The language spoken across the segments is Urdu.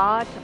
8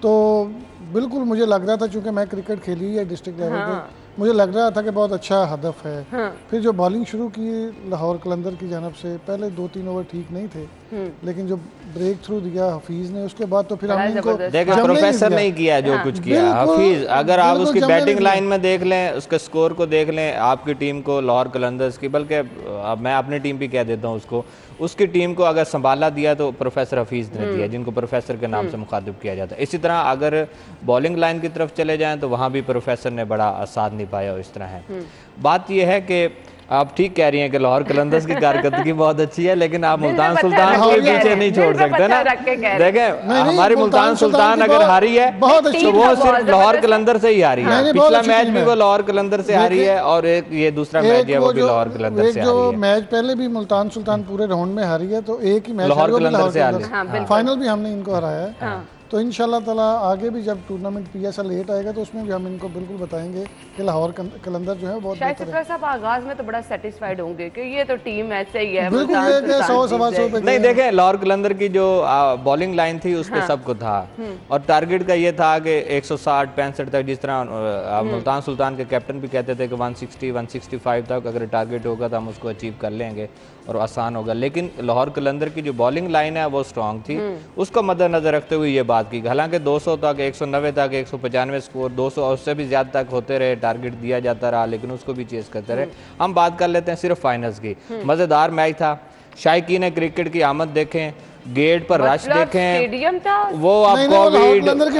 تو بالکل مجھے لگ رہا تھا، چونکہ میں کرکٹ کھیلی ہے ڈسٹرکٹ لیول پہ، مجھے لگ رہا تھا کہ بہت اچھا ہدف ہے. پھر جو بالنگ شروع کی لاہور قلندر کی جانب سے، پہلے 2-3 اوور ٹھیک نہیں تھے، لیکن جو بریک تھرو دیا حفیظ نے، اس کے بعد تو پھر ہم نے ان کو دیکھیں پروفیسر نہیں کیا جو کچھ کیا. حفیظ اگر آپ اس کی بیٹنگ لائن میں دیکھ لیں، اس کے سکور کو دیکھ لیں، آپ کی ٹیم کو لاہور قلندرز کی، بلکہ میں اپنی ٹیم بھی کہہ دیتا ہوں اس کی ٹیم کو اگر سنبھالا دیا تو پروفیسر حفیظ نے دیا، جن کو پروفیسر کے نام سے مخاطب کیا جاتا ہے. اسی طرح اگر بالنگ لائن کی طرف چلے جائیں تو وہاں بھی پروفیسر نے بڑا ساتھ نبھایا. اس طرح ہے. بات یہ ہے کہ آپ ٹھیک کہہ رہی ہیں کہ لاہور قلندرز کی کارکردگی بہت اچھی ہے، لیکن آپ ملتان سلطان کو پیچھے نہیں چھوڑ سکتے نا. دیکھیں ہماری ملتان سلطان اگر ہاری ہے تو وہ صرف لاہور قلندر سے ہی ہاری ہے. پچھلا میچ بھی وہ لاہور قلندر سے ہاری ہے، اور ایک یہ دوسرا میچ ہے وہ بھی لاہور قلندر سے ہاری ہے. جو میچ پہلے بھی ملتان سلطان پورے راؤنڈ میں ہاری ہے، تو ایک ہی میچ لاہور قلندر سے ہاری ہے. فائنل بھی ہم نے ان کو ہرایا ہے. تو انشاءاللہ تعالیٰ آگے بھی جب ٹورنامنٹ پی ایس ایل 8 آئے گا تو اس میں بھی ہم ان کو بالکل بتائیں گے کہ لاہور قلندر جو ہے بہت شاہد سفرہ صاحب آغاز میں تو بڑا سیٹسفائیڈ ہوں گے کہ یہ تو ٹیم ایسے ہی ہے. بالکل یہ کہ 100-125 پہ نہیں. دیکھیں لاہور قلندر کی جو بالنگ لائن تھی اس پہ سب کو تھا، اور ٹارگٹ کا یہ تھا کہ 160-65 تک، جس طرح ملتان سلطان کے کیپٹن بھی کہتے تھے کہ 160-165 تک اگر ٹارگٹ ہوگا تو ہم اس کو اچیو کر لیں گے اور آسان ہوگا. لیکن لاہور قلندر کی جو بالنگ لائن ہے وہ سٹرونگ تھی، اس کو مد نظر رکھتے ہوئے یہ بات کی. حالانکہ 200 تک، 190 تک، 195 سکور، 200 اور اس سے بھی زیادہ تک ہوتے رہے، ٹارگٹ دیا جاتا رہا، لیکن اس کو بھی چیز کرتے رہے. ہم بات کر لیتے ہیں صرف فائنلز کی. مزیدار میچ تھا. شائقین کرکٹ کی آمد دیکھیں، گیٹ پر رش دیکھیں، وہ آپ کوویڈ لاہوریوں کی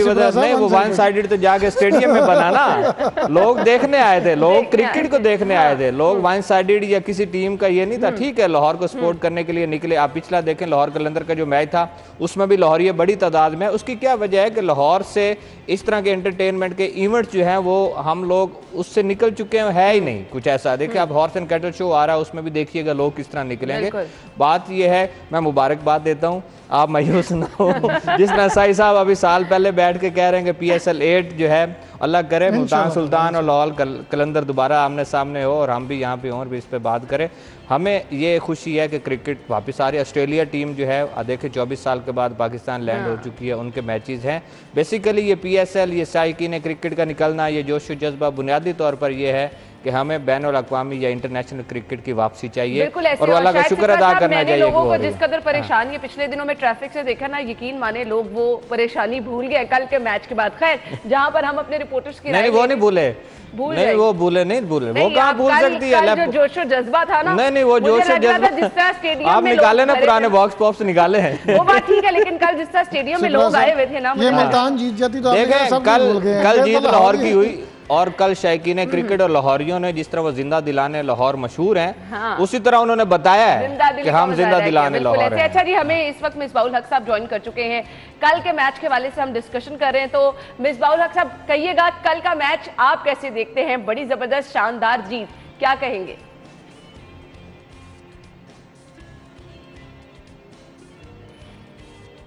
وجہ سے نہیں، وہ ون سائیڈڈ تو جا کے اسٹیڈیم میں بنا نا. لوگ دیکھنے آئے تھے، لوگ کرکٹ کو دیکھنے آئے تھے. لوگ ون سائیڈڈ یا کسی ٹیم کا یہ نہیں تھا. ٹھیک ہے لاہور کو سپورٹ کرنے کے لیے نکلے. آپ پچھلا دیکھیں لاہور قلندر کا جو میچ تھا اس میں بھی لاہوریے بڑی تعداد میں. اس کی کیا وجہ ہے کہ لاہور سے اس طرح کے انٹرٹینمنٹ کے ایونٹ جو ہیں وہ ہم لوگ اس سے نکل چکے ہیں، ہے ہی نہیں کچھ ایسا. دیکھیں اب ہارس اینڈ کیٹل شو آ رہا ہے، اس میں بھی دیکھیے گا لوگ کس طرح نکلیں گے. بات یہ ہے، میں مبارکباد دیتا ہوں، آپ مایوس نہ ہو. جس طرح سائی صاحب ابھی سال پہلے بیٹھ کے کہہ رہے ہیں کہ پی ایس ایل 8 جو ہے اللہ کرے ملتان سلطان اور لاہور قلندر دوبارہ آمنے سامنے ہو اور ہم بھی یہاں پہ اور بھی اس پہ بات کریں. ہمیں یہ خوشی ہے کہ کرکٹ واپس آ رہی ہے. آسٹریلیا ٹیم جو ہے دیکھیں 24 سال کے بعد پاکستان لینڈ ہو چکی ہے، ان کے میچز ہیں. بیسیکلی یہ پی ایس ایل، یہ شائقین کرکٹ کا نکلنا، یہ جوش و جذبہ بنیادی طور پر یہ ہے کہ ہمیں بین الاقوامی یا انٹرنیشنل کرکٹ کی واپسی چاہیے، اور اللہ کا شکر ادا کرنا چاہیے. لوگوں کو جس قدر پریشانی پچھلے دنوں میں ٹریفک سے دیکھا نا، یقین مانے لوگ وہ پریشانی بھول گئے کل کے میچ کے بعد. خیر جہاں پر ہم اپنے رپورٹرز کی نہیں، وہ نہیں بھولے، نہیں وہ بھولے، نہیں بھولے، وہ کہاں بھول سکتی ہے. جو جوش و جذبہ تھا نا، نہیں وہ جوش و جذبہ آپ نکالے نا، پرانے باکس پاپس نکالے ہیں وہ بات ٹھیک ہے، لیکن کل جس طرح اسٹیڈیم میں لوگ آئے ہوئے تھے نا، یہ ملتان جیت جاتی تو دیکھیں کل جیت لاہور کی ہوئی، اور کل شائقین کرکٹ اور لاہوریوں نے جس طرح وہ زندہ دلانے لاہور مشہور ہیں، اسی طرح انہوں نے بتایا ہے کہ ہم زندہ دلانے لاہور ہیں. اچھا جی، ہمیں اس وقت مصباح الحق صاحب جوائن کر چکے ہیں. کل کے میچ کے حوالے سے ہم ڈسکشن کر رہے ہیں، تو مصباح الحق صاحب کہیے گا کل کا میچ آپ کیسے دیکھتے ہیں؟ بڑی زبردست شاندار جیت، کیا کہیں گے؟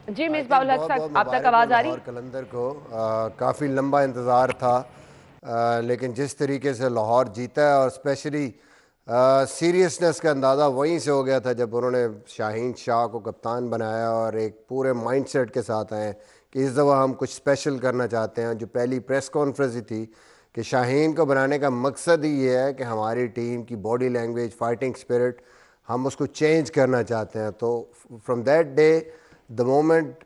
جی مصباح الحق صاحب، آپ تک آواز آ رہی؟ لاہور قلندر کو کافی لمبا انتظار تھا، لیکن جس طریقے سے لاہور جیتا ہے، اور اسپیشلی سیریسنس کا اندازہ وہیں سے ہو گیا تھا جب انہوں نے شاہین شاہ کو کپتان بنایا اور ایک پورے مائنڈ سیٹ کے ساتھ آئے کہ اس دفعہ ہم کچھ اسپیشل کرنا چاہتے ہیں. جو پہلی پریس کانفرنس ہی تھی کہ شاہین کو بنانے کا مقصد ہی یہ ہے کہ ہماری ٹیم کی باڈی لینگویج، فائٹنگ اسپرٹ، ہم اس کو چینج کرنا چاہتے ہیں. تو from that day the moment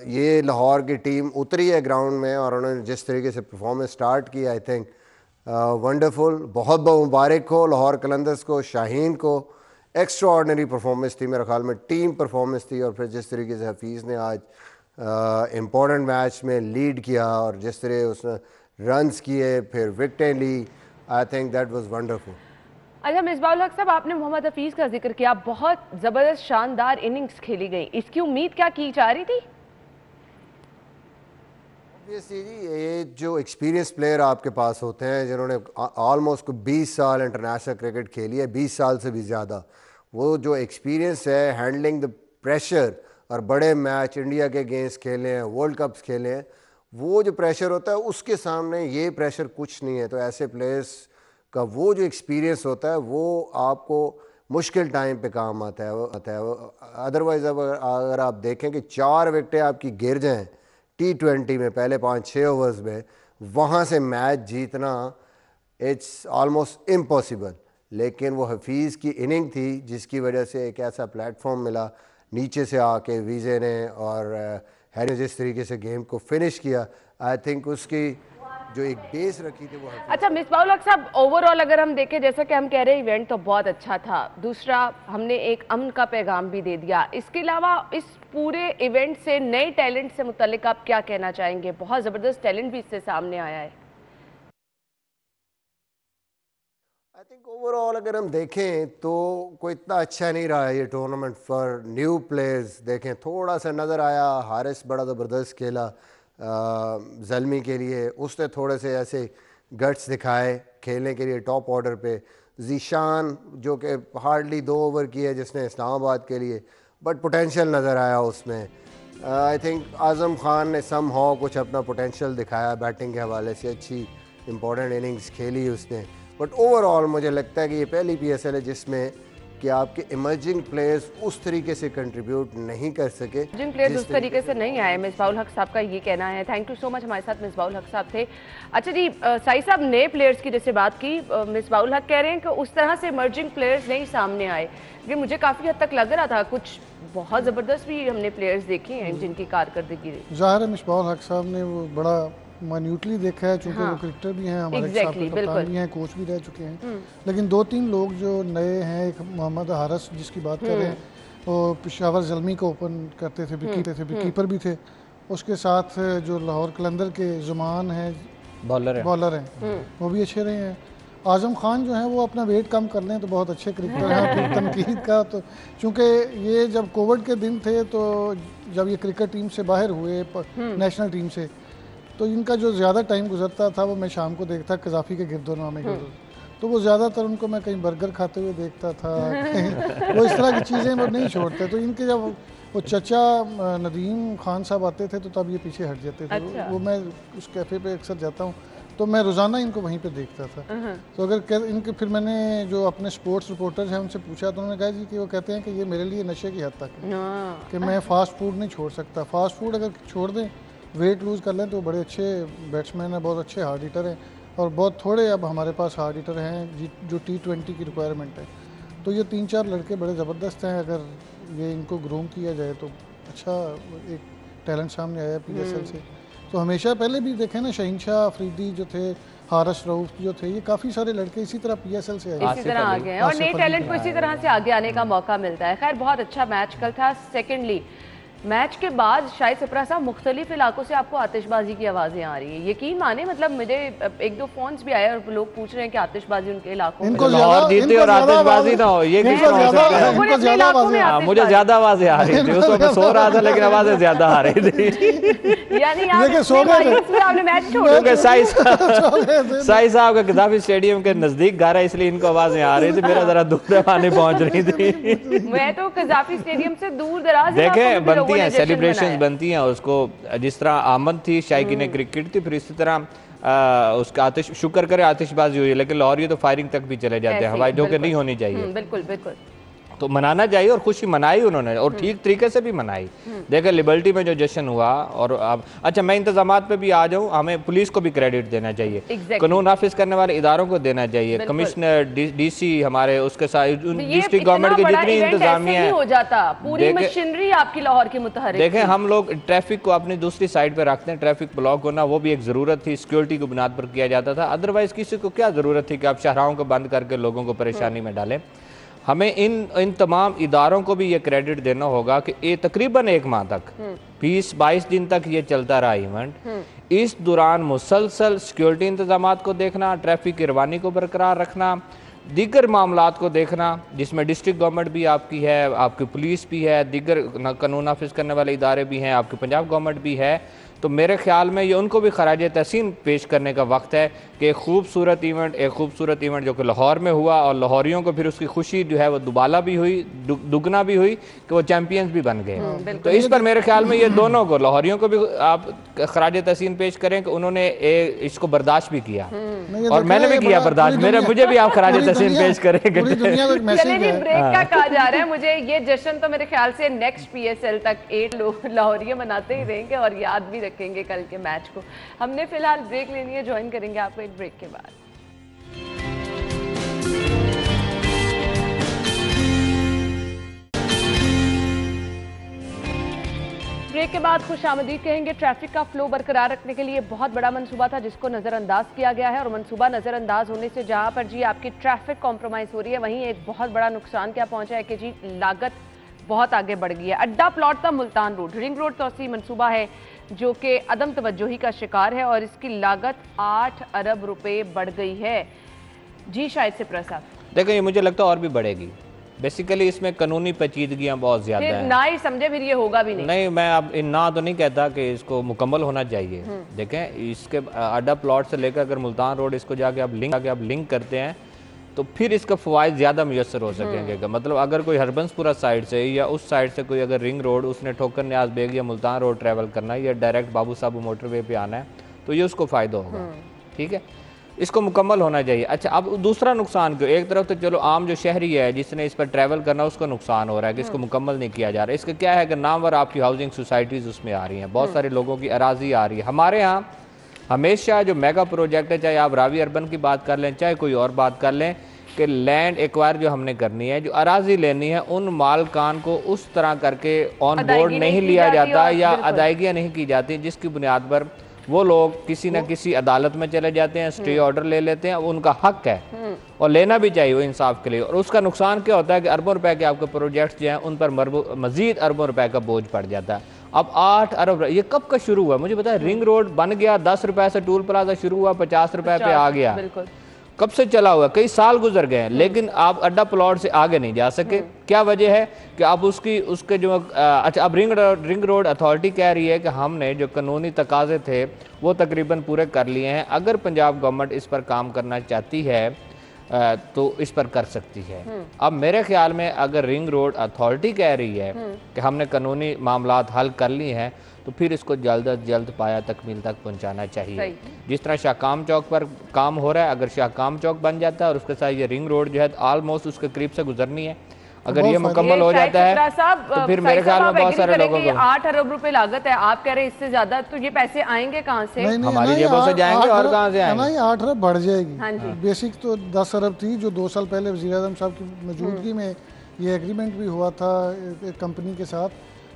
یہ لاہور کی ٹیم اتری ہے گراؤنڈ میں اور انہوں نے جس طریقے سے پرفارمنس سٹارٹ کی، آئی تھنک ونڈرفل. بہت بہت مبارک ہو لاہور قلندرز کو، شاہین کو. ایکسٹرا آرڈنری پرفارمنس تھی میرے خیال میں، ٹیم پرفارمنس تھی. اور پھر جس طریقے سے حفیظ نے آج امپورٹنٹ میچ میں لیڈ کیا اور جس طرح اس نے رنز کیے، پھر وکٹیں لی، I think that was wonderful. اچھا مصباح الحق صاحب، آپ نے محمد حفیظ کا ذکر کیا، بہت زبردست شاندار اننگز کھیلی گئی، اس کی امید کیا کی جا رہی تھی؟ جی یہ جو ایکسپیرینس پلیئر آپ کے پاس ہوتے ہیں جنہوں نے آلموسٹ 20 سال انٹرنیشنل کرکٹ کھیلی ہے، 20 سال سے بھی زیادہ، وہ جو ایکسپیرینس ہے ہینڈلنگ دا پریشر اور بڑے میچ انڈیا کے اگینسٹ کھیلے ہیں، ورلڈ کپس کھیلے ہیں، وہ جو پریشر ہوتا ہے اس کے سامنے یہ پریشر کچھ نہیں ہے. تو ایسے پلیئرس کا وہ جو ایکسپیرینس ہوتا ہے وہ آپ کو مشکل ٹائم پہ کام آتا ہے ادروائز اگر آپ دیکھیں کہ 4 وکٹیں آپ کی گر جائیں T20 میں پہلے 5-6 اوورز میں, وہاں سے میچ جیتنا اٹس آلموسٹ امپاسبل. لیکن وہ حفیظ کی اننگ تھی جس کی وجہ سے ایک ایسا پلیٹ فارم ملا نیچے سے آ کے ویزے نے اور ہیری نے جس طریقے سے گیم کو فنش کیا. آئی تھنک اس کی جو ایک بیس رکھی تھی وہ. اچھا مصباح الحق صاحب, اوور آل اگر ہم دیکھیں جیسا کہ ہم کہہ رہے ہیں ایونٹ تو بہت اچھا تھا, دوسرا ہم نے ایک امن کا پیغام بھی دے دیا, اس کے علاوہ اس پورے ایونٹ سے نئے ٹیلنٹ سے متعلق آپ کیا کہنا چاہیں گے؟ بہت زبردست ٹیلنٹ بھی اس سے سامنے آیا ہے. آئی تھنک اوور آل اگر ہم دیکھیں تو کوئی اتنا اچھا نہیں رہا ہے یہ ٹورنامنٹ فار نیو پلیئرز. دیکھیں تھوڑا سا نظر آیا حارث بڑا زبردست کھیلا زلمی کے لیے, اس نے تھوڑے سے ایسے گٹس دکھائے کھیلنے کے لیے ٹاپ آرڈر پہ. ذیشان جو کہ ہارڈلی 2 اوور کی ہے جس نے اسلام آباد کے لیے, بٹ پوٹینشیل نظر آیا اس میں. آئی تھنک اعظم خان نے سم ہاؤ کچھ اپنا پوٹینشیل دکھایا بیٹنگ کے حوالے سے, اچھی امپورٹنٹ اننگز کھیلی اس نے. بٹ اوور آل مجھے لگتا ہے کہ یہ پہلی PSL ہے جس میں کہ آپ کے ایمرجنگ پلیئرز اس طریقے سے کنٹریبیوٹ نہیں کر سکے, ایمرجنگ پلیئرز اس طریقے سے نہیں آئے. مصباح الحق صاحب کا یہ کہنا ہے. تھینک یو سو مچ, ہمارے ساتھ مصباح الحق صاحب تھے. اچھا جی سعید صاحب, نئے پلیئرز کی جیسے بات کی, مصباح الحق کہہ رہے ہیں کہ اس طرح سے ایمرجنگ پلیئرز نہیں سامنے آئے, کہ مجھے کافی حد تک لگ رہا تھا کچھ بہت زبردست بھی ہم نے پلیئرز دیکھے ہیں جن کی کارکردگی رہی. ظاہر ہے مصباح الحق صاحب نے وہ بڑا مائنیوٹلی دیکھا ہے چونکہ وہ کرکٹر بھی ہیں, ہمارے ساتھ کپتان بھی ہیں, کوچ بھی رہ چکے ہیں. لیکن 2-3 لوگ جو نئے ہیں, ایک محمد حارث جس کی بات کر رہے ہیں, وہ پشاور زلمی کو اوپن کرتے تھے, کیپر بھی تھے. اس کے ساتھ جو لاہور قلندر کے زمان ہیں بالر ہیں وہ بھی اچھے رہے ہیں. اعظم خان جو ہیں وہ اپنا ویٹ کم کر لیں تو بہت اچھے کرکٹر ہیں. پھر تنقید کا تو چونکہ یہ جب کووڈ کے دن تھے تو جب یہ کرکٹ ٹیم سے باہر ہوئے نیشنل ٹیم سے, تو ان کا جو زیادہ ٹائم گزرتا تھا وہ میں شام کو دیکھتا قذافی کے گرد و نواح میں, تو وہ زیادہ تر ان کو میں کہیں برگر کھاتے ہوئے دیکھتا تھا, وہ اس طرح کی چیزیں وہ نہیں چھوڑتے. تو ان کے جب وہ چچا ندیم خان صاحب آتے تھے تو تب یہ پیچھے ہٹ جاتے تھے. وہ میں اس کیفے پہ اکثر جاتا ہوں تو میں روزانہ ان کو وہیں پہ دیکھتا تھا. تو اگر ان کے پھر میں نے جو اپنے سپورٹس رپورٹرز ہیں ان سے پوچھا تو انہوں نے کہا جی کہ وہ کہتے ہیں کہ یہ میرے لیے نشے کی حد تک ہے کہ میں فاسٹ فوڈ نہیں چھوڑ سکتا. فاسٹ فوڈ اگر چھوڑ دیں, ویٹ لوز کر لیں, تو بڑے اچھے بیٹسمین ہیں, بہت اچھے ہارڈ ہیٹر ہیں, اور بہت تھوڑے اب ہمارے پاس ہارڈ ہیٹر ہیں جو T20 کی ریکوائرمنٹ ہے. تو یہ 3-4 لڑکے بڑے زبردست ہیں, اگر یہ ان کو گروم کیا جائے تو اچھا ایک ٹیلنٹ سامنے آیا PSL سے. تو ہمیشہ پہلے بھی دیکھیں نا, شہین شاہ افریدی جو تھے, حارث رؤف جو تھے, یہ کافی سارے لڑکے اسی طرح PSL سے آئے, اسی طرح آگے ہیں, اور نئے ٹیلنٹ کو اسی طرح سے آگے آنے کا موقع ملتا ہے. خیر بہت اچھا میچ کل تھا. سیکنڈلی میچ کے بعد شاہد سپرا صاحب مختلف علاقوں سے آپ کو آتش بازی کی آوازیں آ رہی ہیں. یقین مانے, مطلب مجھے 1-2 فونز بھی آئے اور لوگ پوچھ رہے ہیں کہ آتش بازی ان کے علاقوں میں لاہور جیتے اور آتش بازی نہ ہو, یہ کس طرح ہو سکتا ہے؟ مجھے زیادہ آوازیں آ رہی تھی, اس وقت میں سو رہا تھا لیکن آوازیں زیادہ آ رہی تھی. یعنی آپ نے میچ چھوڑا کیونکہ سعید صاحب کا قذافی اسٹیڈیم کے نزدیک گھر ہے, اس لیے ان کو آوازیں آ رہی تھی. میرا ذرا دور پانی پہنچ رہی تھی. میں تو قذافی اسٹیڈیم سے دور دراز دیکھیں بنتی ہیں سیلیبریشنز بنتی ہیں, اس کو جس طرح آمد تھی شائقین کرکٹ تھی, پھر اسی طرح اس کا آتش شکر کرے آتش بازی ہوئی, لیکن لاہوری تو فائرنگ تک بھی چلے جاتے ہیں, ہوائی جو کہ نہیں ہونی چاہیے. بالکل بالکل, تو منانا چاہیے, اور خوشی منائی انہوں نے, اور ٹھیک طریقے سے بھی منائی. دیکھیں لبرٹی میں جو جشن ہوا, اور اچھا میں انتظامات پہ بھی آ جاؤں, ہمیں پولیس کو بھی کریڈٹ دینا چاہیے, قانون نافذ کرنے والے اداروں کو دینا چاہیے, کمشنر DC ہمارے, اس کے ساتھ ڈسٹرکٹ گورنمنٹ کی جتنی انتظامیہ ہیں, ہو جاتا پوری مشینری آپ کی لاہور کی متحرک. دیکھیں ہم لوگ ٹریفک کو اپنی دوسری سائڈ پہ رکھتے ہیں, ٹریفک بلاک ہونا وہ بھی ایک ضرورت تھی, سیکیورٹی کی بنیاد پر کیا جاتا تھا. ادروائز کسی کو کیا ضرورت تھی کہ آپ شاہراہوں کو بند کر کے لوگوں کو پریشانی میں ڈالیں. ہمیں ان تمام اداروں کو بھی یہ کریڈٹ دینا ہوگا کہ یہ تقریباً 1 ماہ تک 20-22 دن تک یہ چلتا رہا ایونٹ. اس دوران مسلسل سیکیورٹی انتظامات کو دیکھنا, ٹریفک کی روانی کو برقرار رکھنا, دیگر معاملات کو دیکھنا, جس میں ڈسٹرکٹ گورنمنٹ بھی آپ کی ہے, آپ کی پولیس بھی ہے, دیگر قانون نافذ کرنے والے ادارے بھی ہیں, آپ کی پنجاب گورنمنٹ بھی ہے. تو میرے خیال میں یہ ان کو بھی خراج تحسین پیش کرنے کا وقت ہے کہ ایک خوبصورت ایونٹ جو کہ لاہور میں ہوا اور لاہوریوں کو پھر اس کی خوشی جو ہے وہ دوبالا بھی ہوئی, دگنا بھی ہوئی کہ وہ چیمپئنز بھی بن گئے. تو اس پر میرے خیال میں یہ دونوں کو, لاہوریوں کو بھی آپ خراج تحسین پیش کریں کہ انہوں نے اس کو برداشت بھی کیا اور میں نے بھی کیا برداشت, مجھے بھی آپ خراج تحسین پیش کریں گے. چلیں جی, بریک کا کہا جا رہا ہے. مجھے یہ جشن تو میرے خیال سے نیکسٹ PSL تک 8 لاہوریے مناتے ہی رہیں گے اور یاد بھی رکھیں گے کل کے میچ کو. ہم نے فی الحال بریک لینی ہے, جوائن کریں گے آپ کو ایک بریک کے بعد. بریک کے بعد خوش آمدید کہیں گے. ٹریفک کا فلو برقرار رکھنے کے لیے بہت بڑا منصوبہ تھا جس کو نظر انداز کیا گیا ہے, اور منصوبہ نظر انداز ہونے سے جہاں پر جی آپ کی ٹریفک کمپرومائز ہو رہی ہے, وہیں ایک بہت بڑا نقصان کیا پہنچا ہے کہ جی لاگت بہت آگے بڑھ گئی ہے. اڈا پلاٹ تھا ملتان روڈ, رنگ روڈ توسیع منصوبہ ہے جو کہ عدم توجہی کا شکار ہے, اور اس کی لاگت 8 ارب روپے بڑھ گئی ہے. جی شاہد سپرا صاحب, دیکھیں یہ مجھے لگتا ہے اور بھی بڑھے گی. بیسیکلی اس میں قانونی پیچیدگیاں بہت زیادہ ہیں. نہ ہی سمجھے پھر یہ ہوگا بھی نہیں. میں اب نہ تو نہیں کہتا کہ اس کو مکمل ہونا چاہیے. دیکھیں اس کے اڈا پلاٹ سے لے کر اگر ملتان روڈ اس کو جا کے آپ لنک کرتے ہیں تو پھر اس کا فوائد زیادہ میسر ہو سکیں گے. مطلب اگر کوئی ہربنس پورا سائڈ سے یا اس سائڈ سے کوئی اگر رنگ روڈ اس نے ٹھوکر نیاز بیگ یا ملتان روڈ ٹریول کرنا ہے یا ڈائریکٹ بابو صاحب موٹر وے پہ آنا ہے تو یہ اس کو فائدہ ہوگا. ٹھیک ہے, اس کو مکمل ہونا چاہیے. اچھا, اب دوسرا نقصان کیوں؟ ایک طرف تو چلو عام جو شہری ہے جس نے اس پر ٹریول کرنا اس کو نقصان ہو رہا ہے کہ اس کو مکمل نہیں کیا جا رہا ہے. اس کا کیا ہے کہ نامور آپ کی ہاؤسنگ سوسائٹیز اس میں آ رہی ہیں, بہت سارے لوگوں کی اراضی آ رہی ہے. ہمارے ہاں ہمیشہ جو میگا پروجیکٹ ہے, چاہے آپ راوی اربن کی بات کر لیں چاہے کوئی اور بات کر لیں, کہ لینڈ ایکوائر جو ہم نے کرنی ہے, جو اراضی لینی ہے, ان مالکان کو اس طرح کر کے آن بورڈ نہیں لیا جاتا یا ادائیگیاں نہیں کی جاتی جس کی بنیاد پر وہ لوگ کسی نہ کسی عدالت میں چلے جاتے ہیں, سٹے آرڈر لے لیتے ہیں. ان کا حق ہے اور لینا بھی چاہیے وہ انصاف کے لیے. اور اس کا نقصان کیا ہوتا ہے کہ اربوں روپے کے آپ کے پروجیکٹس جو ہیں ان پر مزید اربوں روپے کا بوجھ پڑ جاتا ہے. اب 8 ارب, یہ کب کا شروع ہوا مجھے بتائیں؟ رنگ روڈ بن گیا 10 روپے سے, ٹول پلازا شروع ہوا 50 روپے پہ آ گیا, کب سے چلا ہوا, کئی سال گزر گئے ہیں, لیکن آپ اڈا پلاٹ سے آگے نہیں جا سکے. کیا وجہ ہے کہ آپ اس کے جو اچھا اب رنگ روڈ اتھارٹی کہہ رہی ہے کہ ہم نے جو قانونی تقاضے تھے وہ تقریباً پورے کر لیے ہیں. اگر پنجاب گورنمنٹ اس پر کام کرنا چاہتی ہے تو اس پر کر سکتی ہے. اب میرے خیال میں اگر رنگ روڈ اتھارٹی کہہ رہی ہے کہ ہم نے قانونی معاملات حل کر لی ہیں تو پھر اس کو جلد از جلد پایا تکمیل تک پہنچانا چاہیے. جس طرح شاہکام چوک پر کام ہو رہا ہے, اگر شاہکام چوک بن جاتا ہے اور اس کے ساتھ یہ رنگ روڈ جو ہے آلموسٹ اس کے قریب سے گزرنی ہے, اگر یہ مکمل ہو جاتا ہے تو پھر میرے خیال میں بہت سارے لوگوں کو 8 ارب روپے لاگت ہے, آپ کہہ رہے ہیں اس سے زیادہ, تو یہ پیسے آئیں گے کہاں سے؟ ہماری جیبوں سے جائیں گے اور کہاں سے آئیں گے. 8 ارب بڑھ جائے گی. بیسک تو 10 ارب تھی جو 2 سال پہلے وزیر اعظم صاحب کی موجودگی میں یہ ایگریمنٹ بھی ہوا تھا ایک کمپنی کے ساتھ.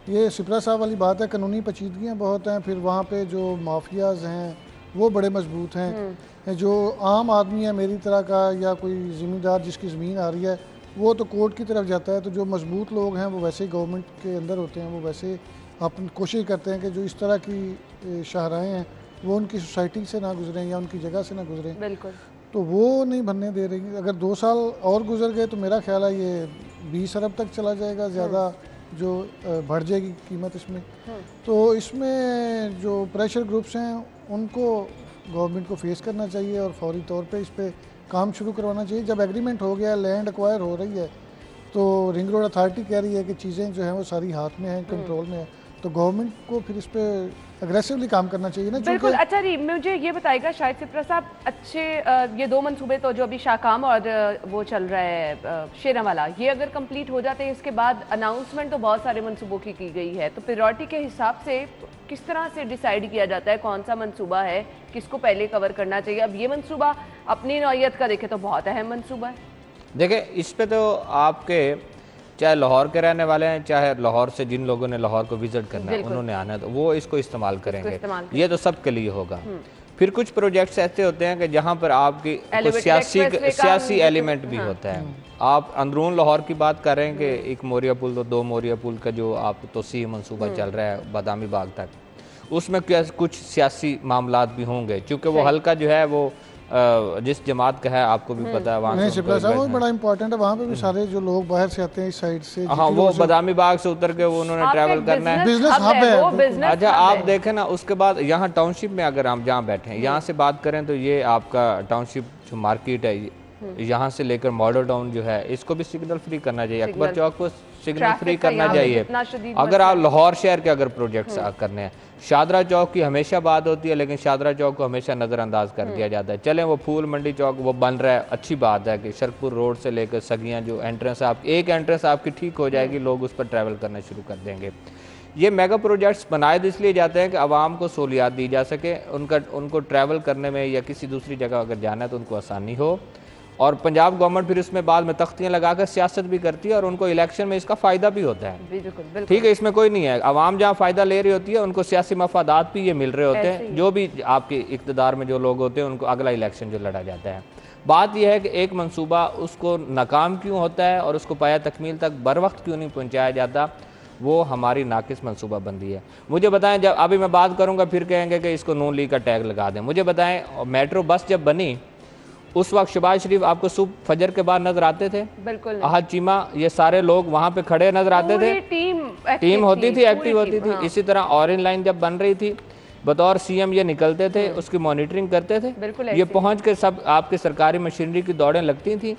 یہ سپرا صاحب والی بات ہے, قانونی پیچیدگیاں بہت ہیں, پھر وہاں پہ جو مافیاز ہیں وہ بڑے مضبوط ہیں. جو عام آدمی ہے میری طرح کا یا کوئی زمیندار جس کی زمین آ رہی ہے وہ تو کورٹ کی طرف جاتا ہے, تو جو مضبوط لوگ ہیں وہ ویسے ہی گورنمنٹ کے اندر ہوتے ہیں, وہ ویسے اپنی کوشش کرتے ہیں کہ جو اس طرح کی شاہراہیں ہیں وہ ان کی سوسائٹی سے نہ گزریں یا ان کی جگہ سے نہ گزریں. بالکل, تو وہ نہیں بننے دے رہی. اگر 2 سال اور گزر گئے تو میرا خیال ہے یہ 20 ارب تک چلا جائے گا, زیادہ جو بڑھ جائے گی قیمت اس میں. تو اس میں جو پریشر گروپس ہیں ان کو گورنمنٹ کو فیس کرنا چاہیے اور فوری طور پہ اس پہ کام شروع کروانا چاہیے. جب ایگریمنٹ ہو گیا, لینڈ ایکوائر ہو رہی ہے, تو رنگ روڈ اتھارٹی کہہ رہی ہے کہ چیزیں جو ہیں وہ ساری ہاتھ میں ہیں, کنٹرول میں ہے, تو گورنمنٹ کو پھر اس پہ اگریسولی کام کرنا چاہیے نا. بالکل. اچھا جی, مجھے یہ بتائے گا شاہد سپرا صاحب, اچھے یہ 2 منصوبے تو جو ابھی شاہکام اور وہ چل رہا ہے شیرہ والا, یہ اگر کمپلیٹ ہو جاتے ہیں اس کے بعد اناؤنسمنٹ تو بہت سارے منصوبوں کی گئی ہے, تو پریورٹی کے حساب سے کس طرح سے ڈیسائیڈ کیا جاتا ہے کون سا منصوبہ ہے کس کو پہلے کور کرنا چاہیے؟ اب یہ منصوبہ اپنی نوعیت کا دیکھیں تو بہت اہم منصوبہ ہے. دیکھیں اس پہ تو آپ کے چاہے لاہور کے رہنے والے ہیں چاہے لاہور سے جن لوگوں نے لاہور کو وزٹ کرنا ہے انہوں نے آنا ہے تو وہ اس کو استعمال کریں گے, یہ تو سب کے لیے ہوگا. پھر کچھ پروجیکٹس ایسے ہوتے ہیں کہ جہاں پر آپ کی سیاسی ایلیمنٹ بھی ہوتا ہے. آپ اندرون لاہور کی بات کر رہے ہیں کہ ایک موریا پل تو 2 موریا پل کا جو آپ توسیع منصوبہ چل رہا ہے بادامی باغ تک, اس میں کچھ سیاسی معاملات بھی ہوں گے چونکہ وہ حلقہ جو ہے وہ جس جماعت کا ہے آپ کو بھی پتہ ہے، وہاں نہیں سے شپلا صاحب وہ بڑا امپورٹنٹ ہے، وہاں پہ بھی سارے جو لوگ باہر سے آتے ہیں اس سائڈ سے، ہاں وہ بادامی باغ سے اتر کے وہ انہوں نے ٹریول کرنا ہے۔ بزنس ہب ہے وہ بزنس اچھا آپ دیکھیں نا، اس کے بعد یہاں ٹاؤن شپ میں اگر ہم جہاں بیٹھے ہیں یہاں سے بات کریں تو یہ آپ کا ٹاؤن شپ جو مارکیٹ ہے یہاں سے لے کر ماڈل ٹاؤن جو ہے اس کو بھی سگنل فری کرنا چاہیے، اکبر چوک کو سگنل فری کرنا چاہیے اگر آپ لاہور شہر کے اگر پروجیکٹس کرنے ہیں۔ شادرہ چوک کی ہمیشہ بات ہوتی ہے لیکن شادرہ چوک کو ہمیشہ نظر انداز کر دیا جاتا ہے۔ چلیں وہ پھول منڈی چوک وہ بن رہا ہے، اچھی بات ہے کہ شرکپور روڈ سے لے کر سگیاں جو انٹرنس ایک انٹرنس آپ کی ٹھیک ہو جائے گی، لوگ اس پر ٹریول کرنا شروع کر دیں گے۔ یہ میگا پروجیکٹس بنائے اس لیے جاتے ہیں کہ عوام کو سہولیات دی جا سکے، ان کو ٹریول کرنے میں یا کسی دوسری جگہ اگر جانا ہے تو ان کو آسانی ہو، اور پنجاب گورنمنٹ پھر اس میں بعد میں تختیاں لگا کر سیاست بھی کرتی ہے اور ان کو الیکشن میں اس کا فائدہ بھی ہوتا ہے۔ ٹھیک ہے، اس میں کوئی نہیں ہے، عوام جہاں فائدہ لے رہی ہوتی ہے ان کو سیاسی مفادات بھی یہ مل رہے ہوتے ہیں، جو بھی آپ کے اقتدار میں جو لوگ ہوتے ہیں ان کو اگلا الیکشن جو لڑا جاتا ہے۔ بات یہ ہے کہ ایک منصوبہ اس کو ناکام کیوں ہوتا ہے اور اس کو پایہ تکمیل تک بر وقت کیوں نہیں پہنچایا جاتا، وہ ہماری ناقص منصوبہ بندی ہے۔ مجھے بتائیں، جب ابھی میں بات کروں گا پھر کہیں گے کہ اس کو نون لیگ کا ٹیگ لگا دیں، مجھے بتائیں میٹرو بس جب بنی اس وقت شہباز شریف آپ کو صبح فجر کے بعد نظر آتے تھے؟ بالکل احد چیمہ یہ سارے لوگ وہاں پہ کھڑے نظر آتے تھے؟ ٹیم ہوتی تھی، ایکٹیو ہوتی تھی۔ اسی طرح اورنج لائن جب بن رہی تھی بطور سی ایم یہ نکلتے تھے، اس کی مانیٹرنگ کرتے تھے، یہ پہنچ کے سب آپ کے سرکاری مشینری کی دوڑیں لگتی تھیں۔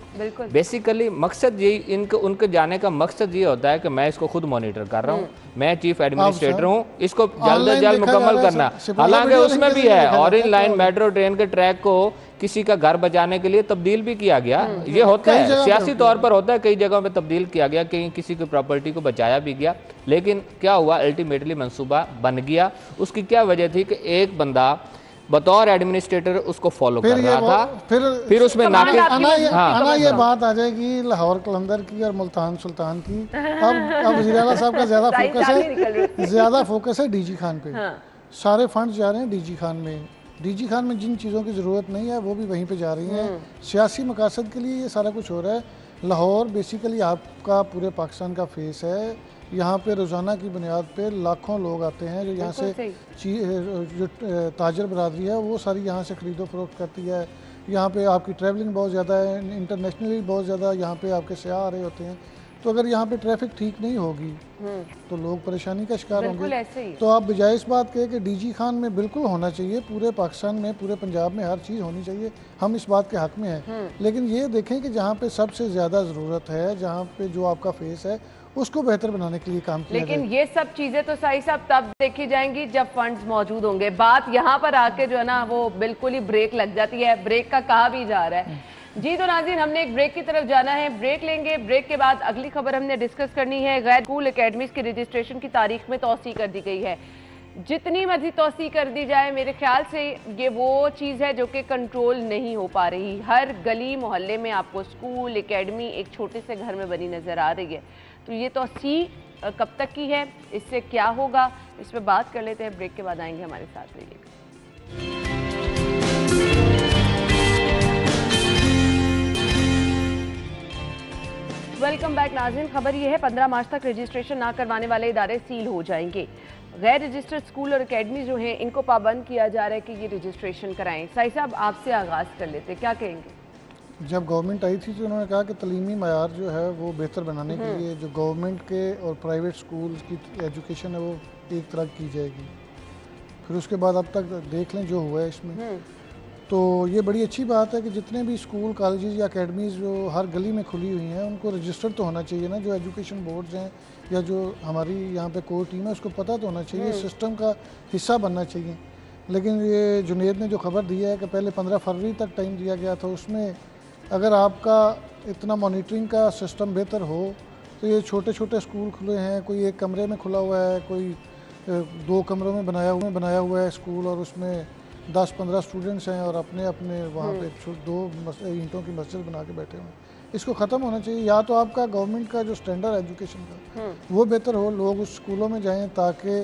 بیسیکلی مقصد یہی ان کے جانے کا مقصد یہ ہوتا ہے کہ میں اس کو خود مانیٹر کر رہا ہوں، میں چیف ایڈمنسٹریٹر ہوں، اس کو جلد از جلد مکمل کرنا۔ حالانکہ اس میں بھی ہے اورنج لائن میٹرو ٹرین کے ٹریک کو کسی کا گھر بچانے کے لیے تبدیل بھی کیا گیا، یہ ہوتا ہے سیاسی طور پر ہوتا ہے، کئی جگہوں پہ تبدیل کیا گیا، کہیں کسی کی پراپرٹی کو بچایا بھی گیا، لیکن کیا ہوا الٹیمیٹلی منصوبہ بن گیا۔ اس کی کیا وجہ تھی کہ ایک بندہ بطور ایڈمنسٹریٹر اس کو فالو کر رہا تھا، پھر اس میں آنا یہ بات آ جائے گی لاہور قلندر کی اور ملتان سلطان کی۔ اب وزیر اعلیٰ صاحب کا زیادہ فوکس ہے ڈی جی خان پہ، سارے فنڈز جا رہے ہیں ڈی جی خان میں، ڈی جی خان میں جن چیزوں کی ضرورت نہیں ہے وہ بھی وہیں پہ جا رہی ہیں، سیاسی مقاصد کے لیے یہ سارا کچھ ہو رہا ہے۔ لاہور بیسیکلی آپ کا پورے پاکستان کا فیس ہے، یہاں پہ روزانہ کی بنیاد پہ لاکھوں لوگ آتے ہیں جو یہاں سے جو تاجر برادری ہے وہ ساری یہاں سے خرید و فروخت کرتی ہے، یہاں پہ آپ کی ٹریولنگ بہت زیادہ ہے، انٹرنیشنلی بہت زیادہ یہاں پہ آپ کے سیاح آ رہے ہوتے ہیں، تو اگر یہاں پہ ٹریفک ٹھیک نہیں ہوگی تو لوگ پریشانی کا شکار ہوں گے۔ تو آپ بجائے اس بات کے کہ ڈی جی خان میں بالکل ہونا چاہیے، پورے پاکستان میں پورے پنجاب میں ہر چیز ہونی چاہیے، ہم اس بات کے حق میں ہیں، لیکن یہ دیکھیں کہ جہاں پہ سب سے زیادہ ضرورت ہے، جہاں پہ جو آپ کا فیس ہے اس کو بہتر بنانے کے لیے کام کیا جائے۔ لیکن یہ سب چیزیں تو صحیح صاحب تب دیکھی جائیں گی جب فنڈز موجود ہوں گے، بات یہاں پر آ کے جو ہے نا وہ بالکل ہی بریک لگ جاتی ہے، بریک کا کہا بھی جا رہا ہے۔ جی تو ناظرین ہم نے ایک بریک کی طرف جانا ہے، بریک لیں گے، بریک کے بعد اگلی خبر ہم نے ڈسکس کرنی ہے۔ غیر اسکول اکیڈمیز کی رجسٹریشن کی تاریخ میں توسیع کر دی گئی ہے، جتنی مرضی توسیع کر دی جائے میرے خیال سے یہ وہ چیز ہے جو کہ کنٹرول نہیں ہو پا رہی، ہر گلی محلے میں آپ کو اسکول اکیڈمی ایک چھوٹے سے گھر میں بنی نظر آ رہی ہے، تو یہ توسیع کب تک کی ہے، اس سے کیا ہوگا، اس پہ بات کر لیتے ہیں، بریک کے بعد آئیں گے ہمارے ساتھ رہیے گا۔ ویلکم بیک ناظرین، خبر یہ ہے 15 مارچ تک رجسٹریشن نہ کروانے والے ادارے سیل ہو جائیں گے۔ غیر رجسٹرڈ اسکول اور اکیڈمی جو ہیں ان کو پابند کیا جا رہا ہے کہ یہ رجسٹریشن کرائیں۔ سائی صاحب آپ سے آغاز کر لیتے، کیا کہیں گے؟ جب گورنمنٹ آئی تھی تو انہوں نے کہا کہ تعلیمی معیار جو ہے وہ بہتر بنانے کے لیے جو گورنمنٹ کے اور پرائیویٹ اسکولز کی ایجوکیشن ہے وہ ایک طرح کی جائے گی، پھر اس کے بعد اب تک دیکھ لیں جو ہوا ہے اس میں، تو یہ بڑی اچھی بات ہے کہ جتنے بھی اسکول کالجز یا اکیڈمیز جو ہر گلی میں کھلی ہوئی ہیں ان کو رجسٹرڈ تو ہونا چاہیے نا، جو ایجوکیشن بورڈز ہیں یا جو ہماری یہاں پہ کور ٹیم ہے اس کو پتہ تو ہونا چاہیے، سسٹم کا حصہ بننا چاہیے۔ لیکن یہ جنید نے جو خبر دی ہے کہ پہلے 15 فروری تک ٹائم دیا گیا تھا، اس میں اگر آپ کا اتنا مانیٹرنگ کا سسٹم بہتر ہو تو یہ چھوٹے چھوٹے اسکول کھلے ہیں، کوئی ایک کمرے میں کھلا ہوا ہے، کوئی 2 کمروں میں بنایا ہوا ہے اسکول، اور اس میں 10-15 اسٹوڈنٹس ہیں اور اپنے وہاں پہ 2 اینٹوں کی مسجد بنا کے بیٹھے ہوئے ہیں۔ اس کو ختم ہونا چاہیے، یا تو آپ کا گورنمنٹ کا جو سٹینڈرڈ ایجوکیشن کا وہ بہتر ہو، لوگ اس اسکولوں میں جائیں تاکہ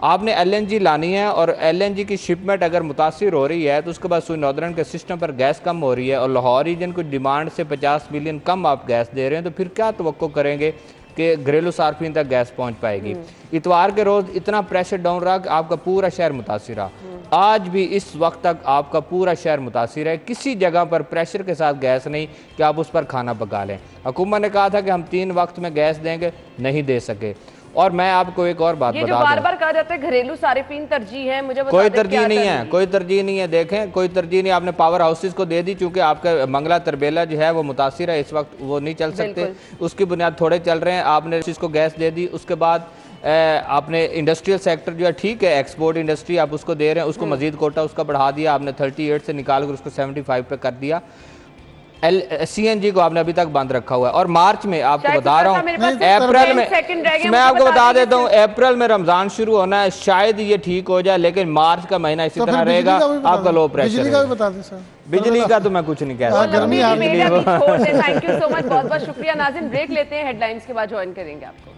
آپ نے LNG لانی ہے اور LNG کی شپمنٹ اگر متاثر ہو رہی ہے تو اس کے بعد سوئی ناردرن کے سسٹم پر گیس کم ہو رہی ہے اور لاہور ریجن کو ڈیمانڈ سے 50 ملین کم آپ گیس دے رہے ہیں، تو پھر کیا توقع کریں گے کہ گھریلو صارفین تک گیس پہنچ پائے گی؟ اتوار کے روز اتنا پریشر ڈاؤن رہا کہ آپ کا پورا شہر متاثر رہا، آج بھی اس وقت تک آپ کا پورا شہر متاثر ہے، کسی جگہ پر پریشر کے ساتھ گیس نہیں کہ آپ اس پر کھانا پکا لیں۔ حکومت نے کہا تھا کہ ہم 3 وقت میں گیس دیں گے، نہیں دے سکے۔ اور میں آپ کو ایک اور بات بتا دوں، یہ جو بار بار کہا جاتا ہے گھریلو صارفین ترجیح ہے، مجھے بتا کوئی دیں ترجیح نہیں ہے، کوئی ترجیح نہیں ہے، دیکھیں کوئی ترجیح نہیں، آپ نے پاور ہاؤسز کو دے دی، چونکہ آپ کا منگلہ تربیلا جو ہے وہ متاثر ہے، اس وقت وہ نہیں چل سکتے، اس کی بنیاد تھوڑے چل رہے ہیں، آپ نے اس کو گیس دے دی۔ اس کے بعد آپ نے انڈسٹریل سیکٹر جو ہے ٹھیک ہے، ایکسپورٹ انڈسٹری آپ اس کو دے رہے ہیں، اس کو مزید کوٹا اس کا بڑھا دیا، آپ نے 38 سے نکال کر اس کو 75 پہ کر دیا۔ CNG کو آپ نے ابھی تک بند رکھا ہوا ہے، اور مارچ میں آپ کو بتا رہا ہوں اپریل میں آپ کو بتا دیتا ہوں اپریل میں رمضان شروع ہونا ہے، شاید یہ ٹھیک ہو جائے، لیکن مارچ کا مہینہ اسی طرح رہے گا، آپ کا لو پریشر بجلی کا بھی بتا دیں سر، بجلی کا تو میں کچھ نہیں کہہ سکتا۔ تھینک یو سو مچ، بہت بہت شکریہ۔ ناظرین بریک لیتے ہیں، ہیڈ لائنز کے بعد جوائن کریں گے آپ کو۔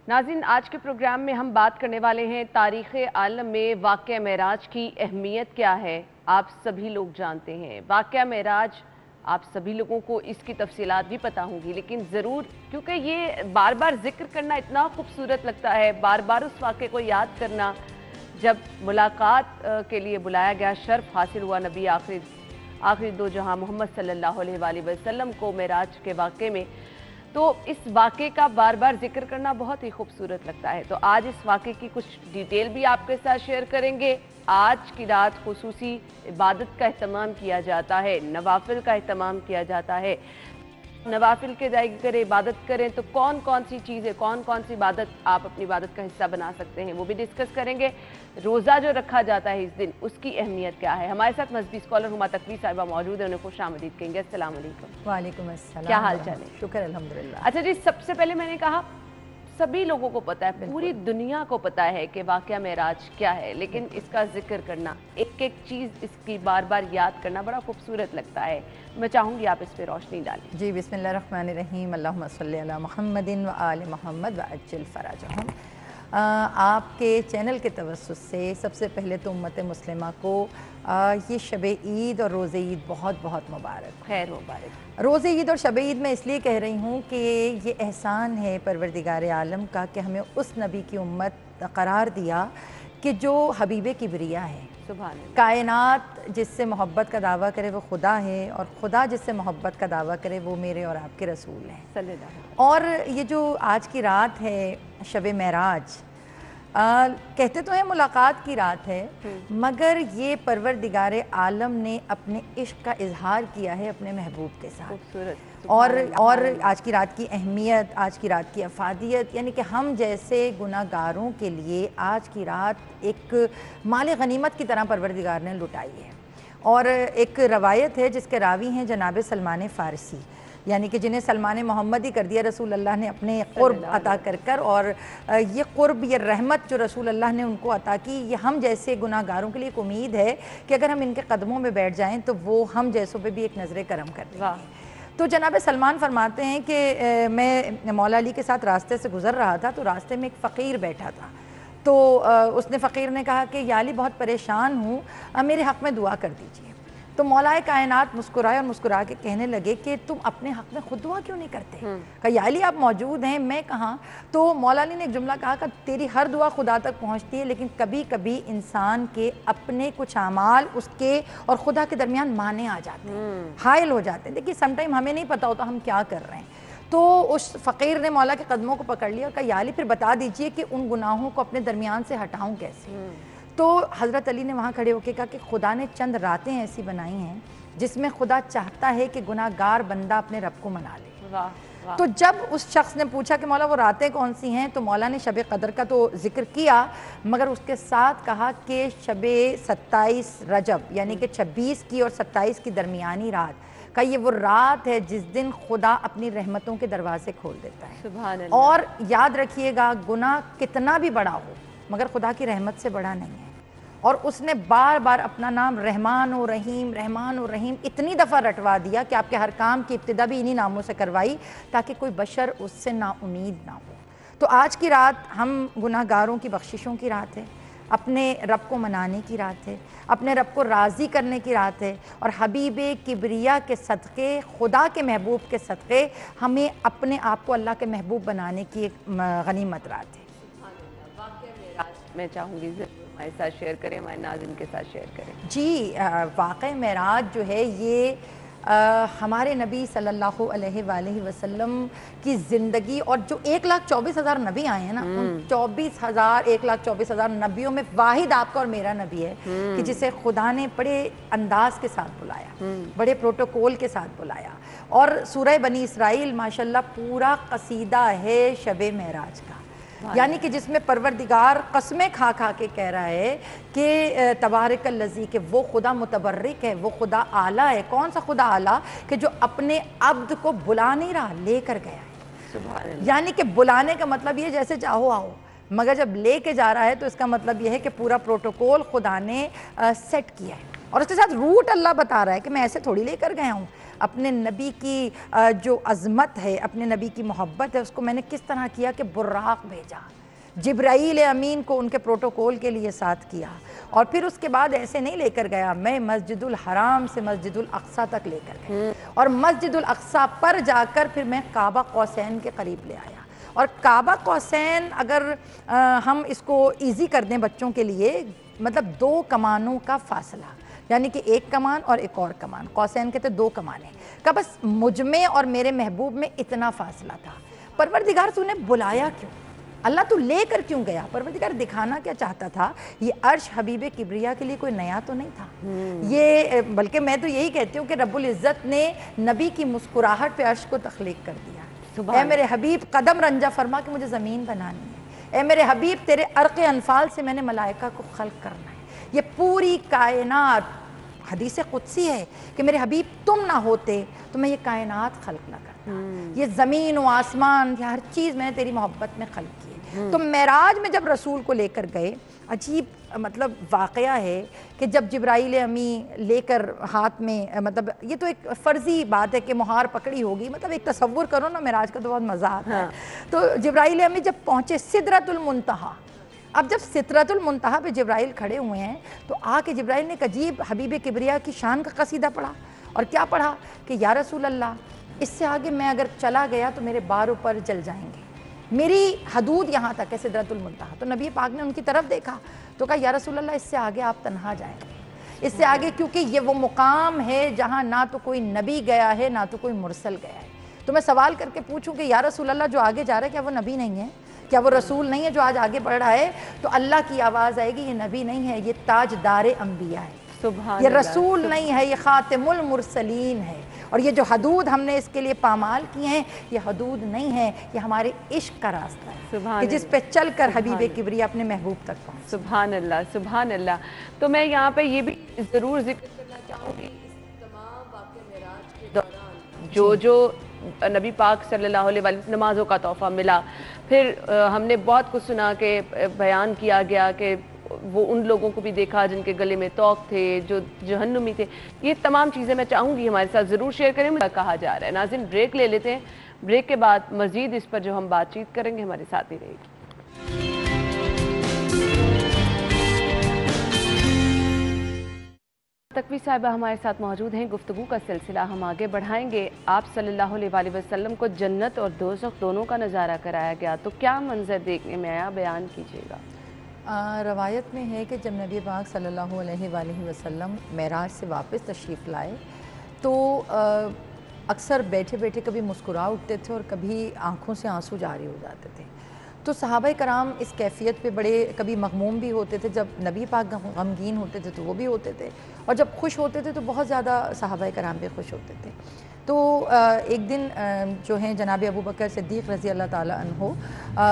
ناظرین، آج کے پروگرام میں ہم بات کرنے والے ہیں تاریخ عالم میں واقعہ معراج کی اہمیت کیا ہے۔ آپ سبھی لوگ جانتے ہیں واقعہ معراج، آپ سبھی لوگوں کو اس کی تفصیلات بھی پتہ ہوں گی، لیکن ضرور کیونکہ یہ بار بار ذکر کرنا اتنا خوبصورت لگتا ہے، بار بار اس واقعے کو یاد کرنا، جب ملاقات کے لیے بلایا گیا، شرف حاصل ہوا نبی آخری دو جہاں محمد صلی اللہ علیہ وآلہ وسلم کو معراج کے واقعے میں، تو اس واقعے کا بار بار ذکر کرنا بہت ہی خوبصورت لگتا ہے۔ تو آج اس واقعے کی کچھ ڈیٹیل بھی آپ کے ساتھ شیئر کریں گے۔ آج کی رات خصوصی عبادت کا اہتمام کیا جاتا ہے، نوافل کا اہتمام کیا جاتا ہے۔ نوافل کے ادائیگی کریں، عبادت کریں، تو کون کون سی چیزیں، کون کون سی عبادت آپ اپنی عبادت کا حصہ بنا سکتے ہیں، وہ بھی ڈسکس کریں گے۔ روزہ جو رکھا جاتا ہے اس دن، اس کی اہمیت کیا ہے۔ ہمارے ساتھ مذہبی اسکالر ہما تقوی صاحبہ موجود ہیں، انہیں خوش آمدید کہیں گے۔ السلام علیکم۔ وعلیکم السلام، کیا حال چال ہے؟ شکر الحمدللہ۔ اچھا جی، سب سے پہلے میں نے کہا سبھی لوگوں کو پتا ہے، پوری دنیا کو پتا ہے کہ واقعہ معراج کیا ہے، لیکن اس کا ذکر کرنا، ایک ایک چیز اس کی بار بار یاد کرنا بڑا خوبصورت لگتا ہے۔ میں چاہوں گی آپ اس پہ روشنی ڈالیں۔ جی، بسم اللہ الرحمن الرحیم، اللہم صلی علی محمد و آل محمد وعجل فرجہم۔ آپ کے چینل کے توسط سے سب سے پہلے تو امت مسلمہ کو یہ شب عید اور روز عید بہت بہت مبارک، خیر مبارک۔ روز عید اور شب عید میں اس لیے کہہ رہی ہوں کہ یہ احسان ہے پروردگار عالم کا کہ ہمیں اس نبی کی امت قرار دیا کہ جو حبیب کبریہ ہے، سبحان اللہ۔ کائنات جس سے محبت کا دعویٰ کرے وہ خدا ہے، اور خدا جس سے محبت کا دعویٰ کرے وہ میرے اور آپ کے رسول ہیں۔ صلی اللہ علیہ اور یہ جو آج کی رات ہے شب معراج، کہتے تو ہیں ملاقات کی رات ہے، مگر یہ پروردگار عالم نے اپنے عشق کا اظہار کیا ہے اپنے محبوب کے ساتھ۔ خوبصورت۔ اور آج کی رات کی اہمیت، آج کی رات کی افادیت، یعنی کہ ہم جیسے گناہ گاروں کے لیے آج کی رات ایک مال غنیمت کی طرح پروردگار نے لٹائی ہے۔ اور ایک روایت ہے جس کے راوی ہیں جناب سلمان فارسی، یعنی کہ جنہیں سلمان محمد ہی کر دیا رسول اللہ نے اپنے قرب عطا کر، اور یہ قرب، یہ رحمت جو رسول اللہ نے ان کو عطا کی، یہ ہم جیسے گناہ گاروں کے لیے ایک امید ہے کہ اگر ہم ان کے قدموں میں بیٹھ جائیں تو وہ ہم جیسوں پہ بھی ایک نظر کرم کر دیں گے۔ تو جناب سلمان فرماتے ہیں کہ میں مولا علی کے ساتھ راستے سے گزر رہا تھا، تو راستے میں ایک فقیر بیٹھا تھا، تو اس نے فقیر نے کہا کہ یا علی بہت پریشان ہوں، میرے حق میں دعا کر دیجئے۔ تو مولا کائنات مسکرائے اور مسکرا کے کہنے لگے کہ تم اپنے حق میں خود دعا کیوں نہیں کرتے؟ کہا یا علی آپ موجود ہیں، میں کہاں؟ تو مولا علی نے ایک جملہ کہا کہ تیری ہر دعا خدا تک پہنچتی ہے، لیکن کبھی کبھی انسان کے اپنے کچھ اعمال اس کے اور خدا کے درمیان مانے آ جاتے ہیں، حائل ہو جاتے ہیں۔ دیکھیے سم ٹائم ہمیں نہیں پتہ ہوتا ہم کیا کر رہے ہیں۔ تو اس فقیر نے مولا کے قدموں کو پکڑ لیا اور کہا یا علی پھر بتا دیجئے کہ ان گناہوں کو اپنے درمیان سے ہٹاؤں کیسے؟ تو حضرت علی نے وہاں کھڑے ہو کے کہا کہ خدا نے چند راتیں ایسی بنائی ہیں جس میں خدا چاہتا ہے کہ گناہ گار بندہ اپنے رب کو منا لے۔ تو جب اس شخص نے پوچھا کہ مولا وہ راتیں کون سی ہیں، تو مولا نے شب قدر کا تو ذکر کیا، مگر اس کے ساتھ کہا کہ شب 27 رجب یعنی کہ 26 کی اور 27 کی درمیانی رات کا یہ وہ رات ہے جس دن خدا اپنی رحمتوں کے دروازے کھول دیتا ہے۔ سبحان اللہ۔ اور یاد رکھیے گا گناہ کتنا بھی بڑا ہو مگر خدا کی رحمت سے بڑا نہیں ہے، اور اس نے بار بار اپنا نام رحمان و رحیم اتنی دفعہ رٹوا دیا کہ آپ کے ہر کام کی ابتدا بھی انہی ناموں سے کروائی تاکہ کوئی بشر اس سے نا امید نہ ہو۔ تو آج کی رات ہم گناہ گاروں کی بخششوں کی رات ہے، اپنے رب کو منانے کی رات ہے، اپنے رب کو راضی کرنے کی رات ہے، اور حبیب کبریا کے صدقے، خدا کے محبوب کے صدقے ہمیں اپنے آپ کو اللہ کے محبوب بنانے کی ایک غنیمت رات ہے۔ میں چاہوں گی ضرور ہمارے ساتھ شیئر کریں، ہمارے ناظرین کے ساتھ شیئر کریں۔ جی، واقعہ معراج جو ہے یہ ہمارے نبی صلی اللہ علیہ وآلہ وسلم کی زندگی، اور جو 1,24,000 نبی آئے ہیں نا، ان 1,24,000 نبیوں میں واحد آپ کا اور میرا نبی ہے کہ جسے خدا نے بڑے انداز کے ساتھ بلایا، بڑے پروٹوکول کے ساتھ بلایا، اور سورہ بنی اسرائیل ماشاءاللہ پورا قصیدہ ہے شب معراج کا، یعنی کہ جس میں پروردگار قسمیں کھا کھا کے کہہ رہا ہے کہ تبارک الذی، کہ وہ خدا متبرک ہے، وہ خدا اعلیٰ ہے۔ کون سا خدا اعلیٰ؟ کہ جو اپنے عبد کو بلا نہیں رہا، لے کر گیا ہے۔ سبحان اللہ۔ یعنی کہ بلانے کا مطلب یہ جیسے چاہو آؤ، مگر جب لے کے جا رہا ہے تو اس کا مطلب یہ ہے کہ پورا پروٹوکول خدا نے سیٹ کیا ہے، اور اس کے ساتھ روٹ اللہ بتا رہا ہے کہ میں ایسے تھوڑی لے کر گیا ہوں۔ اپنے نبی کی جو عظمت ہے، اپنے نبی کی محبت ہے، اس کو میں نے کس طرح کیا کہ براق بھیجا، جبرائیل امین کو ان کے پروٹوکول کے لیے ساتھ کیا، اور پھر اس کے بعد ایسے نہیں لے کر گیا، میں مسجد الحرام سے مسجد الاقصیٰ تک لے کر گیا، اور مسجد الاقصیٰ پر جا کر پھر میں کعبہ قوسین کے قریب لے آیا۔ اور کعبہ قوسین اگر ہم اس کو ایزی کر دیں بچوں کے لیے، مطلب 2 کمانوں کا فاصلہ، یعنی کہ ایک کمان اور ایک اور کمان، قوسین کہتے 2 کمانیں کا، بس مجھمے اور میرے محبوب میں اتنا فاصلہ تھا۔ پروردگار تو نے بلایا کیوں؟ اللہ تو لے کر کیوں گیا؟ پروردگار دکھانا کیا چاہتا تھا؟ یہ عرش حبیب کبریا کے لیے کوئی نیا تو نہیں تھا، یہ بلکہ میں تو یہی کہتی ہوں کہ رب العزت نے نبی کی مسکراہٹ پہ عرش کو تخلیق کر دیا۔ اے میرے حبیب قدم رنجہ فرما کہ مجھے زمین بنانی ہے، اے میرے حبیب تیرے عرق انفال سے میں نے ملائکہ کو خلق کرنا ہے۔ یہ پوری کائنات، حدیث قدسی ہے کہ میرے حبیب تم نہ ہوتے تو میں یہ کائنات خلق نہ کرتا، یہ زمین و آسمان، یہ ہر چیز میں نے تیری محبت میں خلق کی ہے۔ تو معراج میں جب رسول کو لے کر گئے، عجیب مطلب واقعہ ہے کہ جب جبرائیل امی لے کر ہاتھ میں، مطلب یہ تو ایک فرضی بات ہے کہ مہار پکڑی ہوگی، مطلب ایک تصور کرو نا، معراج کا تو بہت مزہ آتا ہے۔ تو جبرائیل امی جب پہنچے سدرۃ المنتہا، اب جب سدرۃ المنتہا پہ جبرائیل کھڑے ہوئے ہیں تو آ کے جبرائیل نے ایک عجیب حبیب کبریا کی شان کا قصیدہ پڑھا، اور کیا پڑھا کہ یا رسول اللہ، اس سے آگے میں اگر چلا گیا تو میرے بار پر جل جائیں گے، میری حدود یہاں تک ہے سدرۃ المنتہا۔ تو نبی پاک نے ان کی طرف دیکھا تو کہا یا رسول اللہ، اس سے آگے آپ تنہا جائیں گے، اس سے آگے، کیونکہ یہ وہ مقام ہے جہاں نہ تو کوئی نبی گیا ہے نہ تو کوئی مرسل گیا ہے۔ تو میں سوال کر کے پوچھوں کہ یا رسول اللہ، جو آگے جا رہا ہے کیا وہ نبی نہیں ہے؟ کیا وہ رسول نہیں ہے جو آج آگے بڑھ رہا ہے؟ تو اللہ کی آواز آئے گی، یہ نبی نہیں ہے، یہ تاجدار انبیاء ہے، یہ رسول نہیں ہے، یہ خاتم المرسلین ہے۔ اور یہ جو حدود ہم نے اس کے لیے پامال کی ہیں، یہ حدود نہیں ہے، یہ ہمارے عشق کا راستہ ہے کہ جس پہ چل کر حبیب کبریا اپنے محبوب تک پہنچ۔ سبحان اللہ، سبحان اللہ۔ تو میں یہاں پہ یہ بھی ضرور ذکر کرنا چاہوں گی، اس تمام واقعہ معراج کے دوران جو نبی پاک صلی اللہ علیہ وسلم نمازوں کا تحفہ ملا، پھر ہم نے بہت کچھ سنا کہ بیان کیا گیا کہ وہ ان لوگوں کو بھی دیکھا جن کے گلے میں توق تھے، جو جہنمی تھے، یہ تمام چیزیں میں چاہوں گی ہمارے ساتھ ضرور شیئر کریں، مجھے کہا جا رہا ہے۔ ناظرین بریک لے لیتے ہیں، بریک کے بعد مزید اس پر جو ہم بات چیت کریں گے ہمارے ساتھ ہی رہے گی۔ تقوی صاحبہ ہمارے ساتھ موجود ہیں، گفتگو کا سلسلہ ہم آگے بڑھائیں گے۔ آپ صلی اللہ علیہ وآلہ وسلم کو جنت اور دوزخ دونوں کا نظارہ کرایا گیا، تو کیا منظر دیکھنے میں آیا، بیان کیجیے گا۔ روایت میں ہے کہ جب نبی پاک صلی اللہ علیہ وآلہ وسلم معراج سے واپس تشریف لائے تو اکثر بیٹھے بیٹھے کبھی مسکرا اٹھتے تھے اور کبھی آنکھوں سے آنسو جاری ہو جاتے تھے۔ تو صحابہ کرام اس کیفیت پہ بڑے کبھی مغموم بھی ہوتے تھے، جب نبی پاک غمگین ہوتے تھے تو وہ بھی ہوتے تھے، اور جب خوش ہوتے تھے تو بہت زیادہ صحابہ کرام بھی خوش ہوتے تھے۔ تو ایک دن جو ہیں جناب ابوبکر صدیق رضی اللہ تعالیٰ عنہ،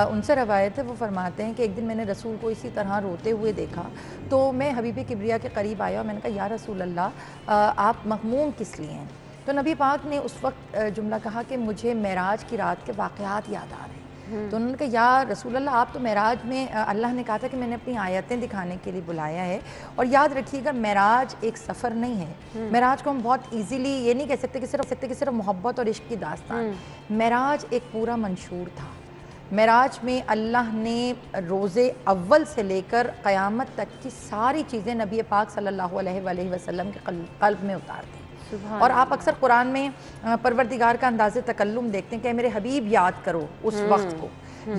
ان سے روایت ہے، وہ فرماتے ہیں کہ ایک دن میں نے رسول کو اسی طرح روتے ہوئے دیکھا، تو میں حبیب کبریا کے قریب آیا اور میں نے کہا یا رسول اللہ، آپ مغموم کس لیے ہیں؟ تو نبی پاک نے اس وقت جملہ کہا کہ مجھے معراج کی رات کے واقعات یاد آ رہے ہیں، تو انہوں نے کہا یا رسول اللہ آپ تو معراج میں اللہ نے کہا تھا کہ میں نے اپنی آیتیں دکھانے کے لیے بلایا ہے، اور یاد رکھیے گا معراج ایک سفر نہیں ہے، معراج کو ہم بہت ایزیلی یہ نہیں کہہ سکتے کہ صرف محبت اور عشق کی داستان، معراج ایک پورا منشور تھا۔ معراج میں اللہ نے روزے اول سے لے کر قیامت تک کی ساری چیزیں نبی پاک صلی اللہ علیہ وآلہ وسلم کے قلب میں اتار دی۔ اور آپ اکثر قرآن میں پروردگار کا انداز تکلم دیکھتے ہیں کہ میرے حبیب یاد کرو اس وقت کو،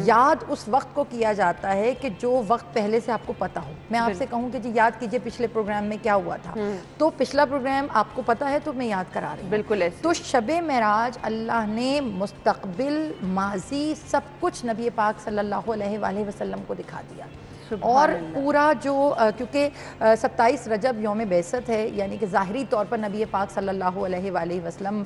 یاد اس وقت کو کیا جاتا ہے کہ جو وقت پہلے سے آپ کو پتہ ہو۔ میں آپ سے کہوں کہ جی یاد کیجئے پچھلے پروگرام میں کیا ہوا تھا، تو پچھلا پروگرام آپ کو پتہ ہے تو میں یاد کرا رہی ہوں۔ بالکل ایسے تو شب معراج اللہ نے مستقبل، ماضی، سب کچھ نبی پاک صلی اللہ علیہ وآلہ وسلم کو دکھا دیا، اور پورا جو کیونکہ 27 رجب یوم بعثت ہے، یعنی کہ ظاہری طور پر نبی پاک صلی اللہ علیہ وآلہ وسلم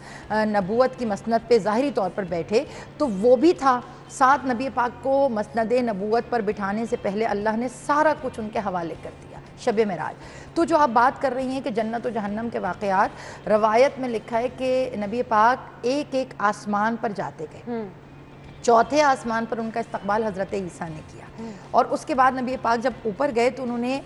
نبوت کی مسند پہ ظاہری طور پر بیٹھے، تو وہ بھی تھا۔ ساتھ نبی پاک کو مسند نبوت پر بٹھانے سے پہلے اللہ نے سارا کچھ ان کے حوالے کر دیا، شب معراج۔ تو جو آپ بات کر رہی ہیں کہ جنت و جہنم کے واقعات، روایت میں لکھا ہے کہ نبی پاک ایک ایک آسمان پر جاتے گئے، چوتھے آسمان پر ان کا استقبال حضرت عیسیٰ نے کیا، اور اس کے بعد نبی پاک جب اوپر گئے تو انہوں نے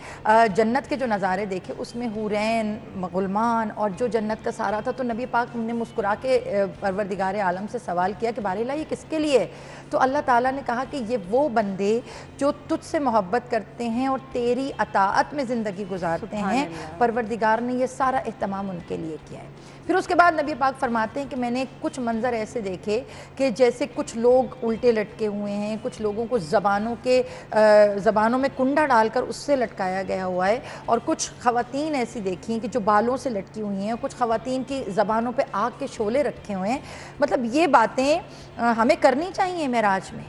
جنت کے جو نظارے دیکھے، اس میں حورین، غلمان اور جو جنت کا سارا تھا، تو نبی پاک نے مسکرا کے پروردگار عالم سے سوال کیا کہ باراللہ یہ کس کے لیے ہے؟ تو اللہ تعالیٰ نے کہا کہ یہ وہ بندے جو تجھ سے محبت کرتے ہیں اور تیری اطاعت میں زندگی گزارتے ہیں، پروردگار نے یہ سارا اہتمام ان کے لیے کیا ہے۔ پھر اس کے بعد نبی پاک فرماتے ہیں کہ میں نے کچھ منظر ایسے دیکھے کہ جیسے کچھ لوگ الٹے لٹکے ہوئے ہیں، کچھ لوگوں کو زبانوں میں کنڈا ڈال کر اس سے لٹکایا گیا ہوا ہے، اور کچھ خواتین ایسی دیکھی کہ جو بالوں سے لٹکی ہوئی ہیں، کچھ خواتین کی زبانوں پہ آگ کے شعلے رکھے ہوئے ہیں۔ مطلب یہ باتیں ہمیں کرنی چاہیے معراج میں۔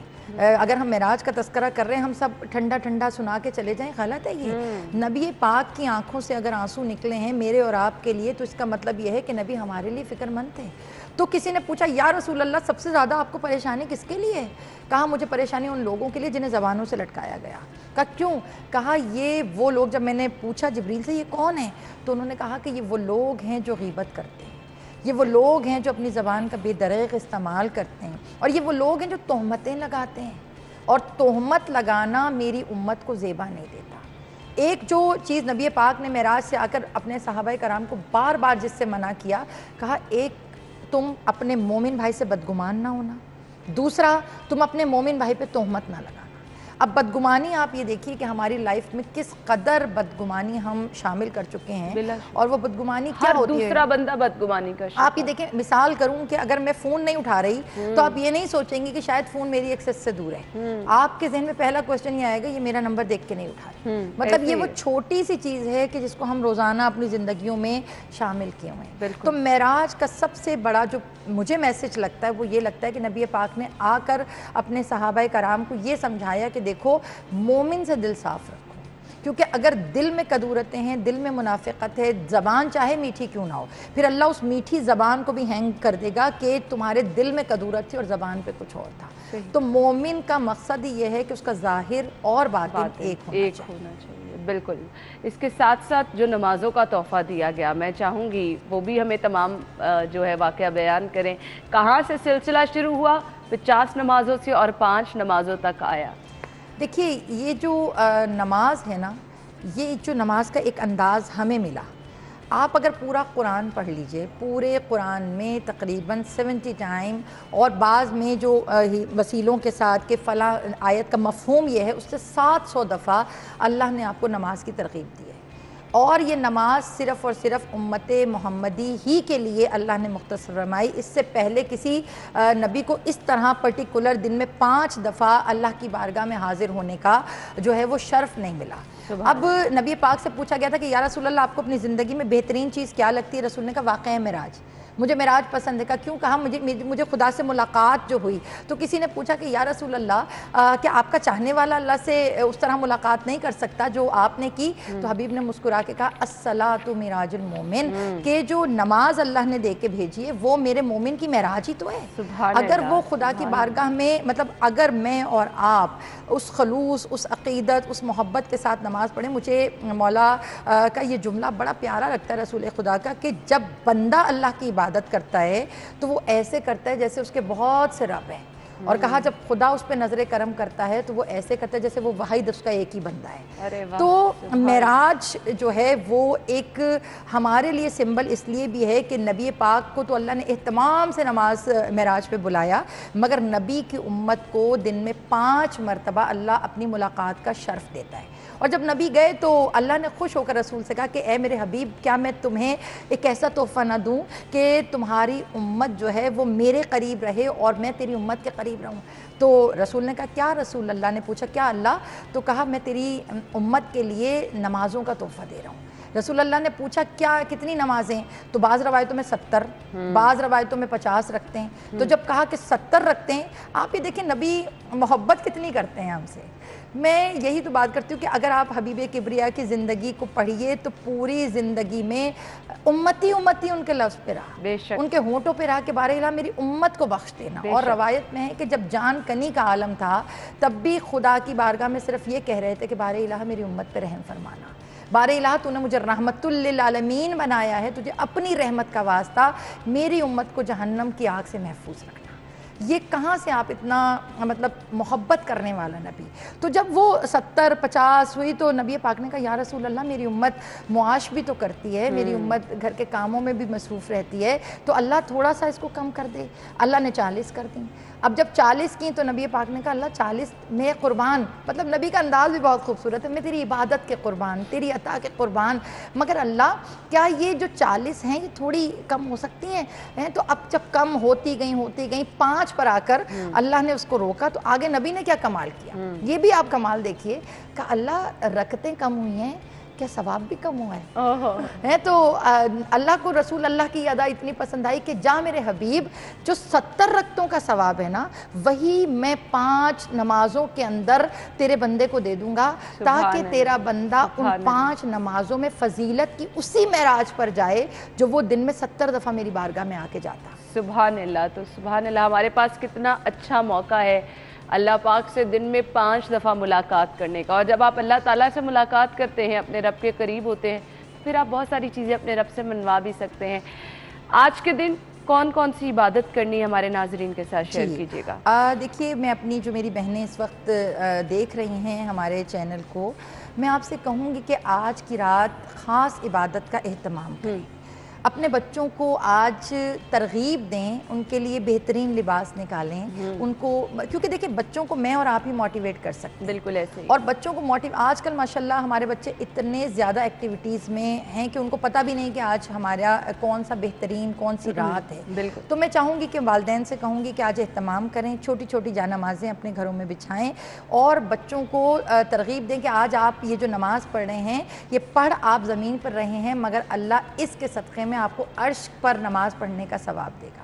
اگر ہم معراج کا تذکرہ کر رہے ہیں، ہم سب ٹھنڈا ٹھنڈا سنا کے چلے جائیں، غلط ہے یہ۔ نبی پاک کی آنکھوں سے اگر آنسو نکلے ہیں میرے اور آپ کے لیے، تو اس کا مطلب یہ ہے کہ نبی ہمارے لیے فکر مند تھے۔ تو کسی نے پوچھا یا رسول اللہ سب سے زیادہ آپ کو پریشانی کس کے لیے ہے؟ کہا مجھے پریشانی ان لوگوں کے لیے جنہیں زبانوں سے لٹکایا گیا۔ کہا کیوں؟ کہا یہ وہ لوگ، جب میں نے پوچھا جبریل سے یہ کون ہیں، تو انہوں نے کہا کہ یہ وہ لوگ ہیں جو غیبت کرتے ہیں، یہ وہ لوگ ہیں جو اپنی زبان کا بے دریغ استعمال کرتے ہیں، اور یہ وہ لوگ ہیں جو تہمتیں لگاتے ہیں، اور تہمت لگانا میری امت کو زیبا نہیں دیتا۔ ایک جو چیز نبی پاک نے معراج سے آ کر اپنے صحابہ کرام کو بار بار جس سے منع کیا، کہا ایک تم اپنے مومن بھائی سے بدگمان نہ ہونا، دوسرا تم اپنے مومن بھائی پہ تہمت نہ لگانا۔ اب بدگمانی آپ یہ دیکھیے کہ ہماری لائف میں کس قدر بدگمانی ہم شامل کر چکے ہیں، اور وہ بدگمانی کیا ہوتی ہے؟ دوسرا بندہ بدگمانی کا آپ یہ دیکھیں، مثال کروں کہ اگر میں فون نہیں اٹھا رہی تو آپ یہ نہیں سوچیں گے کہ شاید فون میری ایکسس سے دور ہے، آپ کے ذہن میں پہلا کوسچن یہ آئے گا یہ میرا نمبر دیکھ کے نہیں اٹھا رہی۔ مطلب یہ وہ چھوٹی سی چیز ہے کہ جس کو ہم روزانہ اپنی زندگیوں میں شامل کیے ہوئے ہیں۔ تو معراج کا سب سے بڑا جو مجھے میسج لگتا ہے وہ یہ لگتا ہے کہ نبی پاک نے آ کر اپنے صحابہ کرام کو یہ سمجھایا کہ دیکھو مومن سے دل صاف رکھو، کیونکہ اگر دل میں کدورتیں ہیں، دل میں منافقت ہے، زبان چاہے میٹھی کیوں نہ ہو، پھر اللہ اس میٹھی زبان کو بھی ہینگ کر دے گا کہ تمہارے دل میں کدورت تھی اور زبان پہ کچھ اور تھا۔ تو مومن کا مقصد ہی یہ ہے کہ اس کا ظاہر اور باطن ایک ہونا چاہیے۔ بالکل۔ اس کے ساتھ ساتھ جو نمازوں کا تحفہ دیا گیا، میں چاہوں گی وہ بھی ہمیں تمام جو ہے واقعہ بیان کریں۔ کہاں سے سلسلہ شروع ہوا، 50 نمازوں سے اور 5 نمازوں تک آیا؟ دیکھیے یہ جو نماز ہے نا، یہ جو نماز کا ایک انداز ہمیں ملا، آپ اگر پورا قرآن پڑھ لیجئے، پورے قرآن میں تقریباً 70 ٹائم، اور بعض میں جو وسیلوں کے ساتھ کہ فلاں آیت کا مفہوم یہ ہے، اس سے 700 دفعہ اللہ نے آپ کو نماز کی ترغیب دی ہے، اور یہ نماز صرف اور صرف امت محمدی ہی کے لیے اللہ نے مختصر فرمائی۔ اس سے پہلے کسی نبی کو اس طرح پرٹیکولر دن میں 5 دفعہ اللہ کی بارگاہ میں حاضر ہونے کا جو ہے وہ شرف نہیں ملا۔ اب نبی پاک سے پوچھا گیا تھا کہ یا رسول اللہ آپ کو اپنی زندگی میں بہترین چیز کیا لگتی ہے؟ رسول نے کہا واقعہ معراج، مجھے معراج پسند ہے۔ کیوں؟ کہا مجھے خدا سے ملاقات جو ہوئی۔ تو کسی نے پوچھا کہ یا رسول اللہ کیا آپ کا چاہنے والا اللہ سے اس طرح ملاقات نہیں کر سکتا جو آپ نے کی؟ تو حبیب نے مسکرا کے کہا الصلاۃ معراج المومن، کہ جو نماز اللہ نے دے کے بھیجی ہے وہ میرے مومن کی معراج ہی تو ہے۔ اگر وہ خدا کی بارگاہ میں، مطلب اگر میں اور آپ اس خلوص، اس عقیدت، اس محبت کے ساتھ نماز پڑھیں، مجھے مولا کا یہ جملہ بڑا پیارا لگتا ہے رسول خدا کا، کہ جب بندہ اللہ کی عبادت کرتا ہے تو وہ ایسے کرتا ہے جیسے اس کے بہت سے رب ہیں، اور کہا جب خدا اس پہ نظر کرم کرتا ہے تو وہ ایسے کرتا ہے جیسے وہ واحد اس کا ایک ہی بندہ ہے. تو معراج جو ہے وہ ایک ہمارے لیے سمبل اس لیے بھی ہے کہ نبی پاک کو تو اللہ نے اہتمام سے نماز معراج پہ بلایا، مگر نبی کی امت کو دن میں 5 مرتبہ اللہ اپنی ملاقات کا شرف دیتا ہے. اور جب نبی گئے تو اللہ نے خوش ہو کر رسول سے کہا کہ اے میرے حبیب، کیا میں تمہیں ایک ایسا تحفہ نہ دوں کہ تمہاری امت جو ہے وہ میرے قریب رہے اور میں تیری امت کے قریب رہوں. تو رسول نے کہا کیا رسول اللہ؟ نے پوچھا کیا اللہ؟ تو کہا میں تیری امت کے لیے نمازوں کا تحفہ دے رہا ہوں. رسول اللہ نے پوچھا کیا کتنی نمازیں؟ تو بعض روایتوں میں 70، بعض روایتوں میں 50 رکھتے ہیں. تو جب کہا کہ 70 رکھتے ہیں، آپ یہ دیکھیں نبی محبت کتنی کرتے ہیں ہم سے. میں یہی تو بات کرتی ہوں کہ اگر آپ حبیب کبریا کی زندگی کو پڑھیے تو پوری زندگی میں امتی امتی ان کے لفظ پہ رہا، ان کے ہونٹوں پہ رہا کہ بارہ الہ میری امت کو بخش دینا. اور روایت میں ہے کہ جب جان کنی کا عالم تھا تب بھی خدا کی بارگاہ میں صرف یہ کہہ رہے تھے کہ بارہ الہ میری امت پہ رحم فرمانا. بارہ الہ تو نے مجھے رحمت للعالمین بنایا ہے، تجھے اپنی رحمت کا واسطہ میری امت کو جہنم کی آگ سے محفوظ رکھنا. یہ کہاں سے آپ اتنا مطلب محبت کرنے والا نبی. تو جب وہ 70-50 ہوئی تو نبی پاک نے کہا یا رسول اللہ میری امت معاش بھی تو کرتی ہے، میری امت گھر کے کاموں میں بھی مصروف رہتی ہے، تو اللہ تھوڑا سا اس کو کم کر دے. اللہ نے 40 کر دیں. اب جب 40 کی تو نبی پاک نے کہا اللہ 40 میں قربان، مطلب نبی کا انداز بھی بہت خوبصورت ہے، میں تیری عبادت کے قربان، تیری عطا کے قربان. مگر اللہ کیا یہ جو 40 ہیں یہ تھوڑی کم ہو سکتی ہیں؟ تو اب جب کم ہوتی گئیں 5 پر آ کر اللہ نے اس کو روکا. تو آگے نبی نے کیا کمال کیا، یہ بھی آپ کمال دیکھیے کہ اللہ رکعتیں کم ہوئی ہیں، کیا ثواب بھی کم ہوا ہے. تو اللہ کو رسول اللہ کی ادا اتنی پسند آئی کہ جا میرے حبیب، جو 70 رکعتوں کا ثواب ہے نا وہی میں 5 نمازوں کے اندر تیرے بندے کو دے دوں گا، تاکہ تیرا بندہ ان 5 نمازوں میں فضیلت کی اسی معراج پر جائے جو وہ دن میں 70 دفعہ میری بارگاہ میں آ کے جاتا. سبحان اللہ. تو سبحان اللہ، ہمارے پاس کتنا اچھا موقع ہے اللہ پاک سے دن میں 5 دفعہ ملاقات کرنے کا. اور جب آپ اللہ تعالیٰ سے ملاقات کرتے ہیں، اپنے رب کے قریب ہوتے ہیں، پھر آپ بہت ساری چیزیں اپنے رب سے منوا بھی سکتے ہیں. آج کے دن کون کون سی عبادت کرنی ہے ہمارے ناظرین کے ساتھ شیئر کیجیے گا. دیکھیے میں اپنی جو میری بہنیں اس وقت دیکھ رہی ہیں ہمارے چینل کو، میں آپ سے کہوں گی کہ آج کی رات خاص عبادت کا اہتمام کریں. اپنے بچوں کو آج ترغیب دیں، ان کے لیے بہترین لباس نکالیں ان کو، کیونکہ دیکھیں بچوں کو میں اور آپ ہی موٹیویٹ کر سکتے ہیں. بالکل ایسے ہی. اور بچوں کو آج کل ماشاءاللہ ہمارے بچے اتنے زیادہ ایکٹیویٹیز میں ہیں کہ ان کو پتہ بھی نہیں کہ آج ہمارا کون سا بہترین کون سی رات ہے. بالکل. تو میں چاہوں گی کہ والدین سے کہوں گی کہ آج اہتمام کریں، چھوٹی چھوٹی جانمازیں اپنے گھروں میں بچھائیں اور بچوں کو ترغیب دیں کہ آج آپ یہ جو نماز پڑھ رہے ہیں یہ پڑھ آپ زمین پر رہے ہیں، مگر اللہ اس کے صدقے میں آپ کو عرش پر نماز پڑھنے کا ثواب دے گا.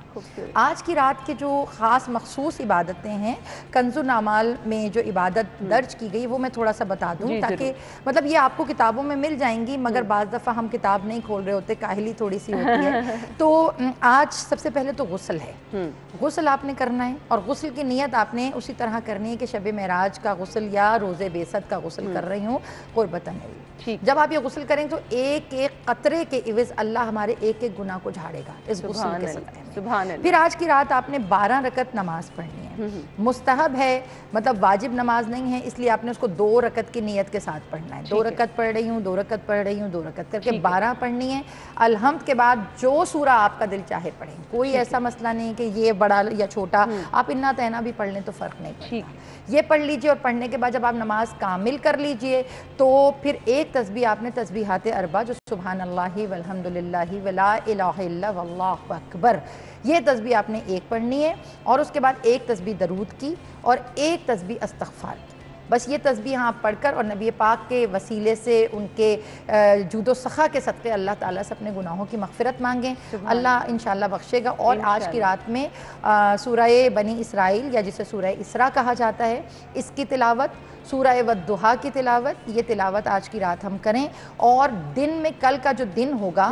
آج کی رات کے جو خاص مخصوص عبادتیں ہیں، کنز الاعمال میں جو عبادت درج کی گئی وہ میں تھوڑا سا بتا دوں تاکہ مطلب یہ آپ کو کتابوں میں مل جائیں گی، مگر بعض دفعہ ہم کتاب نہیں کھول رہے ہوتے، کاہلی تھوڑی سی ہوتی ہے. تو آج سب سے پہلے تو غسل ہے. غسل آپ نے کرنا ہے اور غسل کی نیت آپ نے اسی طرح کرنی ہے کہ شب معراج کا غسل یا روز بیست کا غسل کر رہی ہوں قربتاً. جب آپ یہ غسل کریں تو ایک ایک قطرے کے عوض اللہ ہمارے ایک ایک گناہ کو جھاڑے گا اس غسل کے صدقے میں. پھر آج کی رات آپ نے 12 رکعت نماز پڑھنی ہے. مستحب ہے، مطلب واجب نماز نہیں ہے، اس لیے آپ نے اس کو 2 رکعت کی نیت کے ساتھ پڑھنا ہے. 2 رکعت پڑھ رہی ہوں، 2 رکعت پڑھ رہی ہوں، 2 رکعت کر کے 12 پڑھنی ہے. الحمد کے بعد جو سورہ آپ کا دل چاہے پڑھیں، کوئی ایسا مسئلہ نہیں کہ یہ بڑا یا چھوٹا، آپ انا تینا بھی پڑھ لیں تو فرق نہیں پڑتا. یہ پڑھ لیجئے اور پڑھنے کے بعد جب آپ نماز کامل کر لیجئے تو پھر ایک تسبیح آپ نے تسبیحات اربع جو سبحان اللہ والحمدللہ ولا الہ الا واللہ اکبر، یہ تسبیح آپ نے ایک پڑھنی ہے اور اس کے بعد ایک تسبیح درود کی اور ایک تسبیح استغفار کی. بس یہ تسبیح آپ پڑھ کر اور نبی پاک کے وسیلے سے ان کے جود و سخا کے صدقے اللہ تعالیٰ سے اپنے گناہوں کی مغفرت مانگیں، اللہ انشاءاللہ بخشے گا. اور آج کی رات میں سورہ بنی اسرائیل یا جسے سورہ اسراء کہا جاتا ہے اس کی تلاوت، سورہ والضحیٰ کی تلاوت، یہ تلاوت آج کی رات ہم کریں. اور دن میں کل کا جو دن ہوگا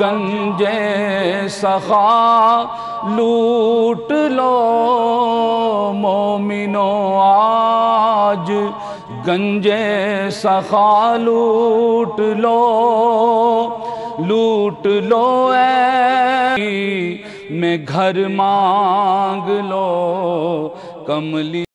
گنجے سخا لوٹ لو مومنو، آج گنجے سخا لوٹ لو اے میں گھر مانگ لو کملی